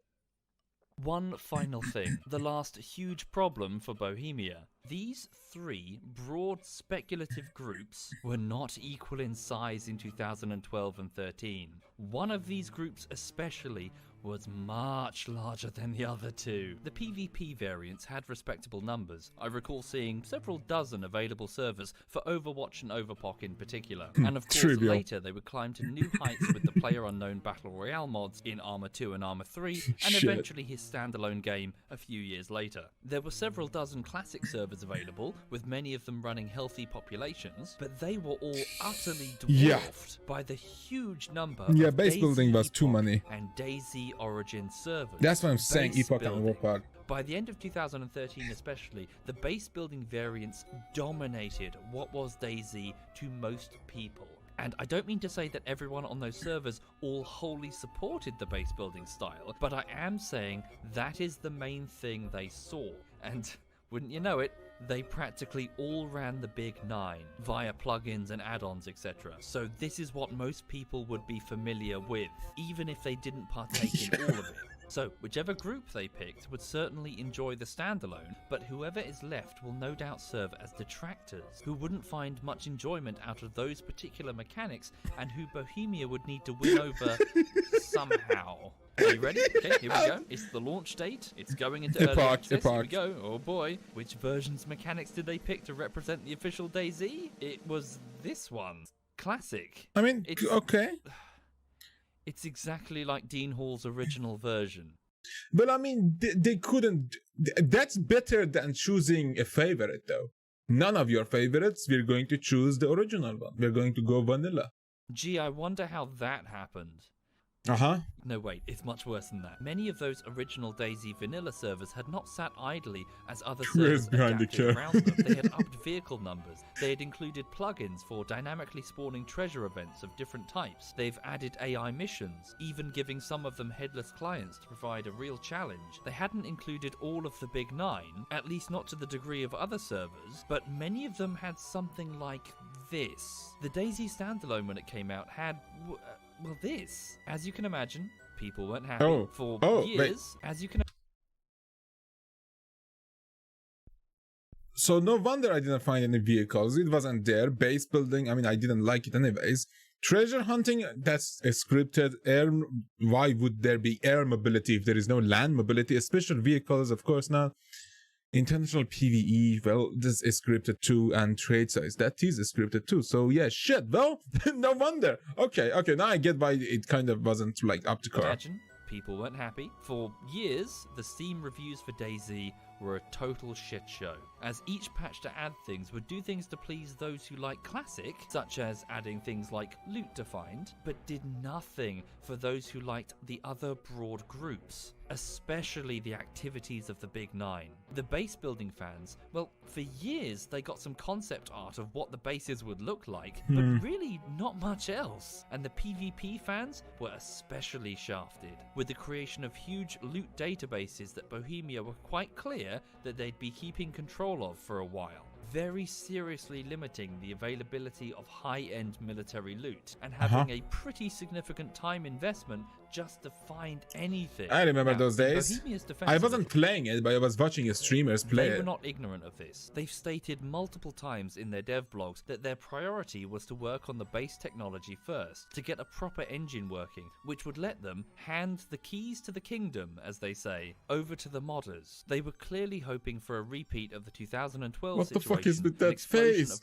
S2: One final thing. The last huge problem for Bohemia. These three broad speculative groups were not equal in size in 2012 and 13. One of these groups especially was much larger than the other two. The PvP variants had respectable numbers. I recall seeing several dozen available servers for Overwatch and Overpoch in particular. And of course, later they would climb to new heights with the player-unknown Battle Royale mods in Arma 2 and Arma 3, and eventually his standalone game a few years later. There were several dozen classic servers available, with many of them running healthy populations, but they were all utterly dwarfed by the huge number of
S1: base building was too many.
S2: And DayZ Origin servers.
S1: That's what I'm saying, Epoch and Warpath.
S2: By the end of 2013 especially, the base building variants dominated what was DayZ to most people. And I don't mean to say that everyone on those servers all wholly supported the base building style, but I am saying that is the main thing they saw. And wouldn't you know it, they practically all ran the Big 9 via plugins and add-ons, etc. So this is what most people would be familiar with, even if they didn't partake in all of it. So whichever group they picked would certainly enjoy the standalone, but whoever is left will no doubt serve as detractors, who wouldn't find much enjoyment out of those particular mechanics, and who Bohemia would need to win over somehow. Are you ready? Okay, here we go. It's the launch date. It's going into early access. Here we go. Oh boy. Which version's mechanics did they pick to represent the official DayZ? It was this one. Classic.
S1: I mean, okay.
S2: It's exactly like Dean Hall's original version.
S1: But I mean, they couldn't... That's better than choosing a favorite, though. None of your favorites, we're going to choose the original one. We're going to go vanilla.
S2: Gee, I wonder how that happened. No, wait, it's much worse than that. Many of those original DayZ vanilla servers had not sat idly as other servers adapted around them. They had upped vehicle numbers. They had included plugins for dynamically spawning treasure events of different types. They've added AI missions, even giving some of them headless clients to provide a real challenge. They hadn't included all of the Big 9, at least not to the degree of other servers, but many of them had something like this. The DayZ standalone when it came out had... well, this. As you can imagine, people weren't happy for years. As you can.
S1: So no wonder I didn't find any vehicles. It wasn't there. Base building, I mean, I didn't like it anyways. Treasure hunting, that's a scripted. Air, why would there be air mobility if there is no land mobility? Special vehicles, of course not. International PvE, well, this is scripted too, and trade size, that is scripted too. So yeah, shit, well, no wonder. Okay, now I get why it kind of wasn't like up to par.
S2: Imagine people weren't happy. For years, the Steam reviews for DayZ were a total shit show, as each patch to add things would do things to please those who like classic, such as adding things like loot to find, but did nothing for those who liked the other broad groups, especially the activities of the Big 9. The base building fans, well, for years they got some concept art of what the bases would look like, but really not much else. And the PvP fans were especially shafted, with the creation of huge loot databases that Bohemia were quite clear that they'd be keeping control of for a while, very seriously limiting the availability of high-end military loot, and having a pretty significant time investment just to find anything.
S1: I remember those days. I wasn't playing it, but I was watching streamers play it.
S2: They were not ignorant of this. They've stated multiple times in their dev blogs that their priority was to work on the base technology first, to get a proper engine working, which would let them hand the keys to the kingdom, as they say, over to the modders. They were clearly hoping for a repeat of the 2012
S1: what
S2: situation.
S1: What the fuck is with that face?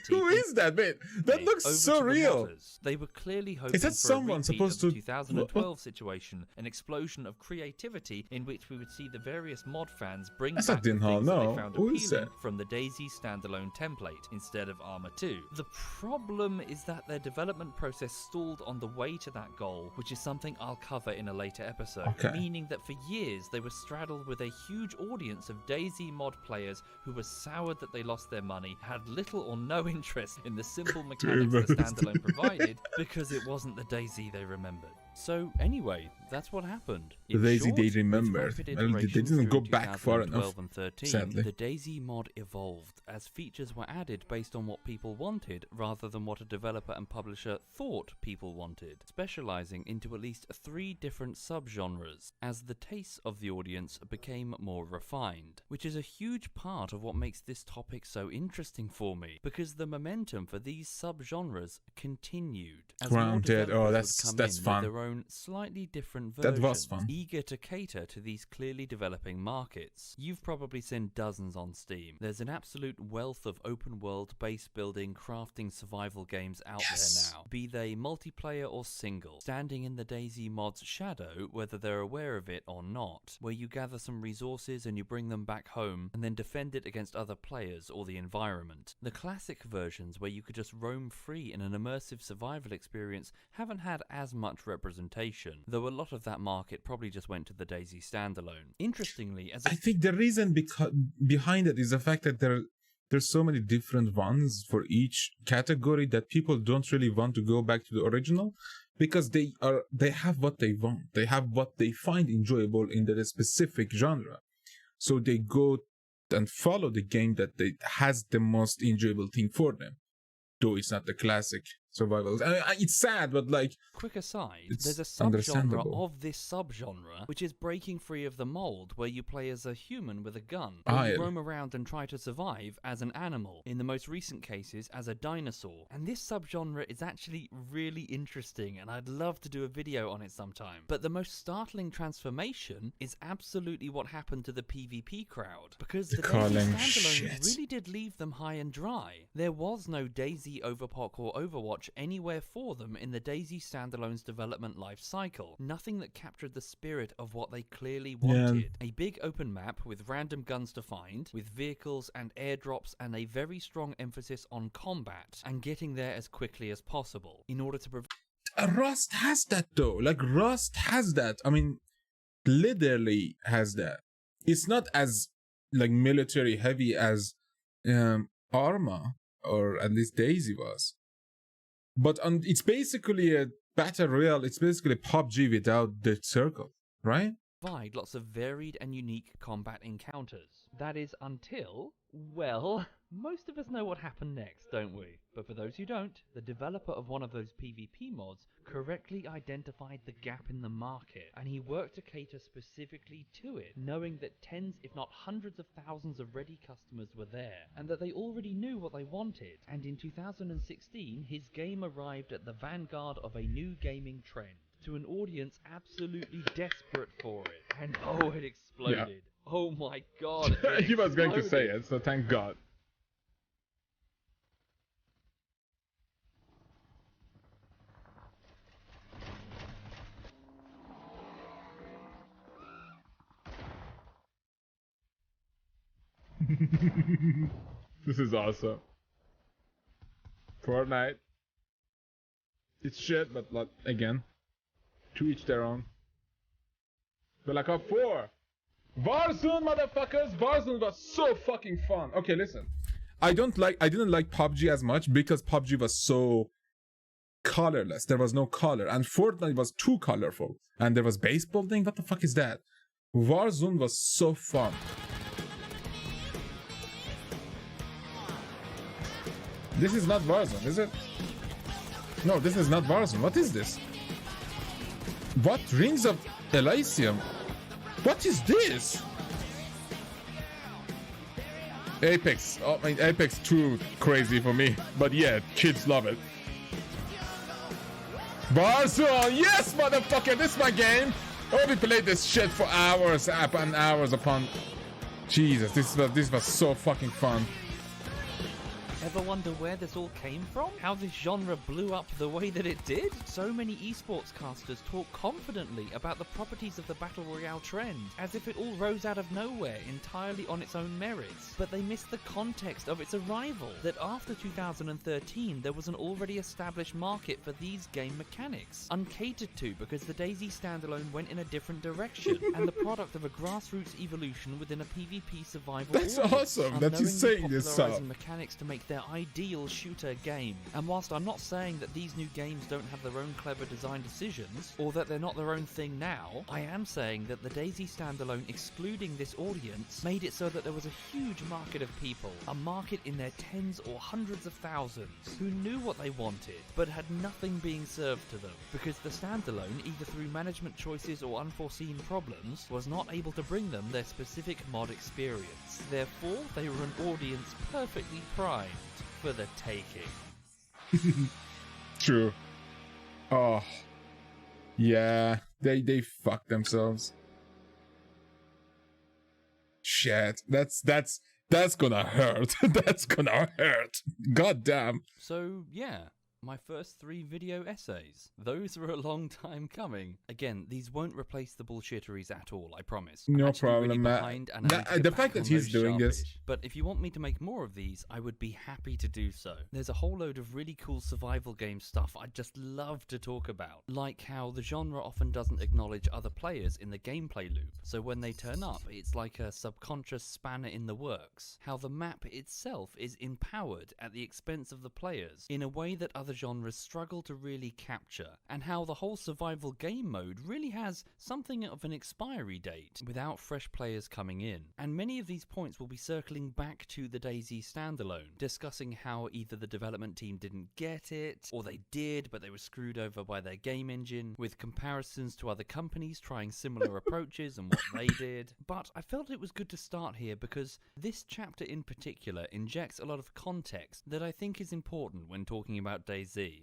S1: Who is that, man? That looks so real.
S2: They were clearly hoping
S1: is that
S2: for
S1: someone
S2: a repeat
S1: supposed
S2: of
S1: to
S2: 2012 2012 situation, an explosion of creativity in which we would see the various mod fans bring
S1: That's
S2: back the
S1: not
S2: things that
S1: no.
S2: they found
S1: Who is
S2: appealing
S1: that?
S2: from the DayZ standalone template instead of Arma 2. The problem is that their development process stalled on the way to that goal, which is something I'll cover in a later episode, meaning that for years they were straddled with a huge audience of DayZ mod players who were soured that they lost their money, had little or no interest in the simple mechanics the standalone provided because it wasn't the DayZ they remembered. So anyway, that's what happened.
S1: The DayZ they remembered. Well, they didn't go back far enough,
S2: and 13,
S1: sadly.
S2: the DayZ mod evolved as features were added based on what people wanted rather than what a developer and publisher thought people wanted, specializing into at least 3 different subgenres as the tastes of the audience became more refined, which is a huge part of what makes this topic so interesting for me, because the momentum for these subgenres continued as more
S1: Granted,
S2: developers would come
S1: that's
S2: in
S1: fun.
S2: with their own slightly different versions,
S1: That was fun.
S2: eager to cater to these clearly developing markets. You've probably seen dozens on Steam. There's an absolute wealth of open world base building, crafting survival games out there now, be they multiplayer or single, standing in the DayZ mod's shadow whether they're aware of it or not, where you gather some resources and you bring them back home and then defend it against other players or the environment. The classic versions where you could just roam free in an immersive survival experience haven't had as much representation, though a lot of that market probably just went to the DayZ standalone. Interestingly, as
S1: I think the reason behind it is the fact that there's so many different ones for each category that people don't really want to go back to the original because they have what they want. They have what they find enjoyable in that specific genre. So they go and follow the game that has the most enjoyable thing for them. Though it's not the classic survival. It's sad, but like...
S2: Quick aside,
S1: it's
S2: there's a subgenre of this subgenre which is breaking free of the mold, where you play as a human with a gun, where you roam around and try to survive as an animal, in the most recent cases as a dinosaur. And this subgenre is actually really interesting, and I'd love to do a video on it sometime. But the most startling transformation is absolutely what happened to the PvP crowd, because the DayZ standalone really did leave them high and dry. There was no DayZ Overpoch or Overwatch anywhere for them in the DayZ standalone's development life cycle. Nothing that captured the spirit of what they clearly wanted. A big open map with random guns to find, with vehicles and airdrops, and a very strong emphasis on combat and getting there as quickly as possible in order to
S1: Rust has that though. Like Rust has that. I mean, literally has that. It's not as like military heavy as Arma, or at least DayZ was. But it's basically a battle royale. It's basically PUBG without the circle, right?
S2: Provide lots of varied and unique combat encounters. That is until, well, most of us know what happened next, don't we? But for those who don't, the developer of one of those PvP mods correctly identified the gap in the market, and he worked to cater specifically to it, knowing that tens if not hundreds of thousands of ready customers were there, and that they already knew what they wanted. And in 2016, his game arrived at the vanguard of a new gaming trend, to an audience absolutely desperate for it. And oh, it exploded. Yeah. Oh my god.
S1: He was going to say it, so thank God. This is awesome. Fortnite. It's shit, but like, again, to each their own. Black Ops 4. Warzone, motherfuckers. Warzone was so fucking fun. Okay, listen. I didn't like PUBG as much because PUBG was so colorless. There was no color, and Fortnite was too colorful. And there was base building. What the fuck is that? Warzone was so fun. This is not Warzone, is it? No, this is not Warzone. What is this? What? Rings of Elysium? What is this? Apex. Oh, I mean, Apex too crazy for me. But yeah, kids love it. Warzone! Yes, motherfucker! This is my game! Oh, we played this shit for hours upon hours upon... Jesus, this was so fucking fun.
S2: Ever wonder where this all came from? How this genre blew up the way that it did? So many esports casters talk confidently about the properties of the Battle Royale trend, as if it all rose out of nowhere entirely on its own merits. But they miss the context of its arrival, that after 2013 there was an already established market for these game mechanics, uncatered to because the DayZ standalone went in a different direction, and the product of a grassroots evolution within a PvP survival
S1: That's
S2: audience,
S1: awesome that he's saying this stuff.
S2: popularizing mechanics to make their ideal shooter game. And whilst I'm not saying that these new games don't have their own clever design decisions, or that they're not their own thing now, I am saying that the DayZ standalone excluding this audience made it so that there was a huge market of people, a market in their tens or hundreds of thousands, who knew what they wanted, but had nothing being served to them, because the standalone, either through management choices or unforeseen problems, was not able to bring them their specific mod experience. Therefore, they were an audience perfectly primed for the taking.
S1: True. Oh. Yeah, they fucked themselves. Shit. That's gonna hurt. That's gonna hurt. God damn.
S2: So, yeah. My first 3 video essays. Those were a long time coming. Again, these won't replace the bullshitteries at all, I promise.
S1: No problem, Matt. The fact that he's doing this.
S2: But if you want me to make more of these, I would be happy to do so. There's a whole load of really cool survival game stuff I'd just love to talk about. Like how the genre often doesn't acknowledge other players in the gameplay loop. So when they turn up, it's like a subconscious spanner in the works. How the map itself is empowered at the expense of the players in a way that other genres struggle to really capture, and how the whole survival game mode really has something of an expiry date without fresh players coming in. And many of these points will be circling back to the DayZ standalone, discussing how either the development team didn't get it, or they did but they were screwed over by their game engine, with comparisons to other companies trying similar approaches and what they did. But I felt it was good to start here because this chapter in particular injects a lot of context that I think is important when talking about DayZ,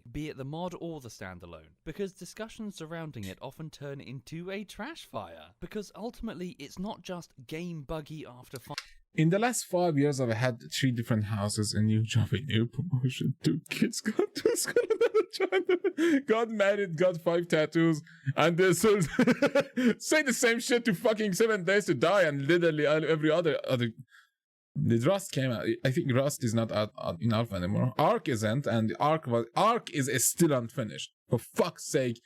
S2: be it the mod or the standalone, because discussions surrounding it often turn into a trash fire, because ultimately it's not just game buggy after fun.
S1: In the last 5 years, I've had 3 different houses, a new job, a new promotion, 2 kids, got to school, got married, got 5 tattoos, and they so say the same shit to fucking 7 days to die, and literally every other. The Rust came out. I think Rust is not out in alpha anymore. Ark isn't, and Ark is still unfinished. For fuck's sake,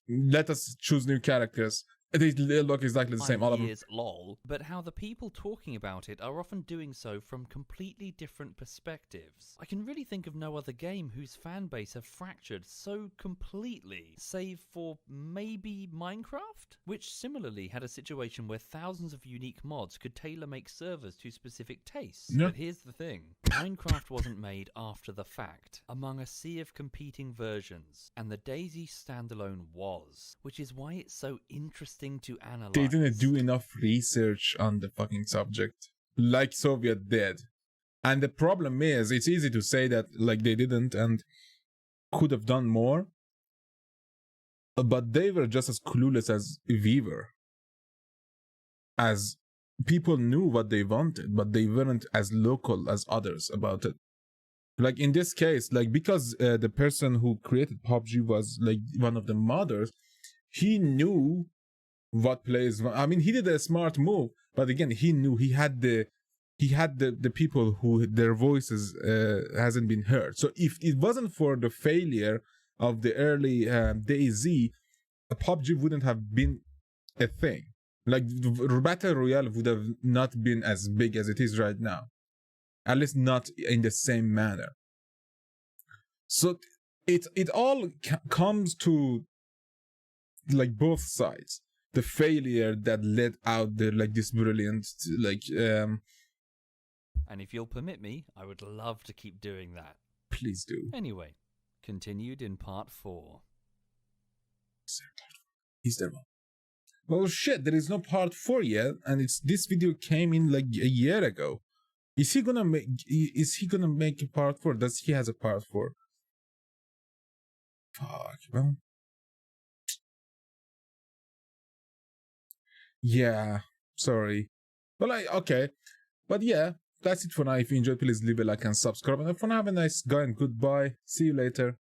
S1: let us choose new characters. They look exactly the same, all of them.
S2: Lol, but how the people talking about it are often doing so from completely different perspectives. I can really think of no other game whose fan base have fractured so completely, save for maybe Minecraft, which similarly had a situation where thousands of unique mods could tailor-make servers to specific tastes.
S1: Yeah.
S2: But here's the thing, Minecraft wasn't made after the fact, among a sea of competing versions, and the DayZ standalone was, which is why it's so interesting to analyze.
S1: They didn't do enough research on the fucking subject, like Soviet did. And the problem is, it's easy to say that like they didn't and could have done more, but they were just as clueless as we were. As people knew what they wanted, but they weren't as local as others about it. Like in this case, like because the person who created PUBG was like one of the modders, he knew what players. I mean, he did a smart move, but again, he knew he had the people who their voices hasn't been heard. So if it wasn't for the failure of the early DayZ, PUBG wouldn't have been a thing. Like Battle Royale would have not been as big as it is right now, at least not in the same manner. So it all comes to like both sides. The failure that led out the like this brilliant
S2: And if you'll permit me, I would love to keep doing that.
S1: Please do.
S2: Anyway, continued in part 4.
S1: Is there one? Well, shit, there is no part 4 yet, and this video came in like a year ago. Is he gonna make a part 4? Does he has a part 4? Fuck, well. Yeah, sorry. Well, okay. But yeah, that's it for now. If you enjoyed, please leave a like and subscribe. And for now, have a nice guy and goodbye. See you later.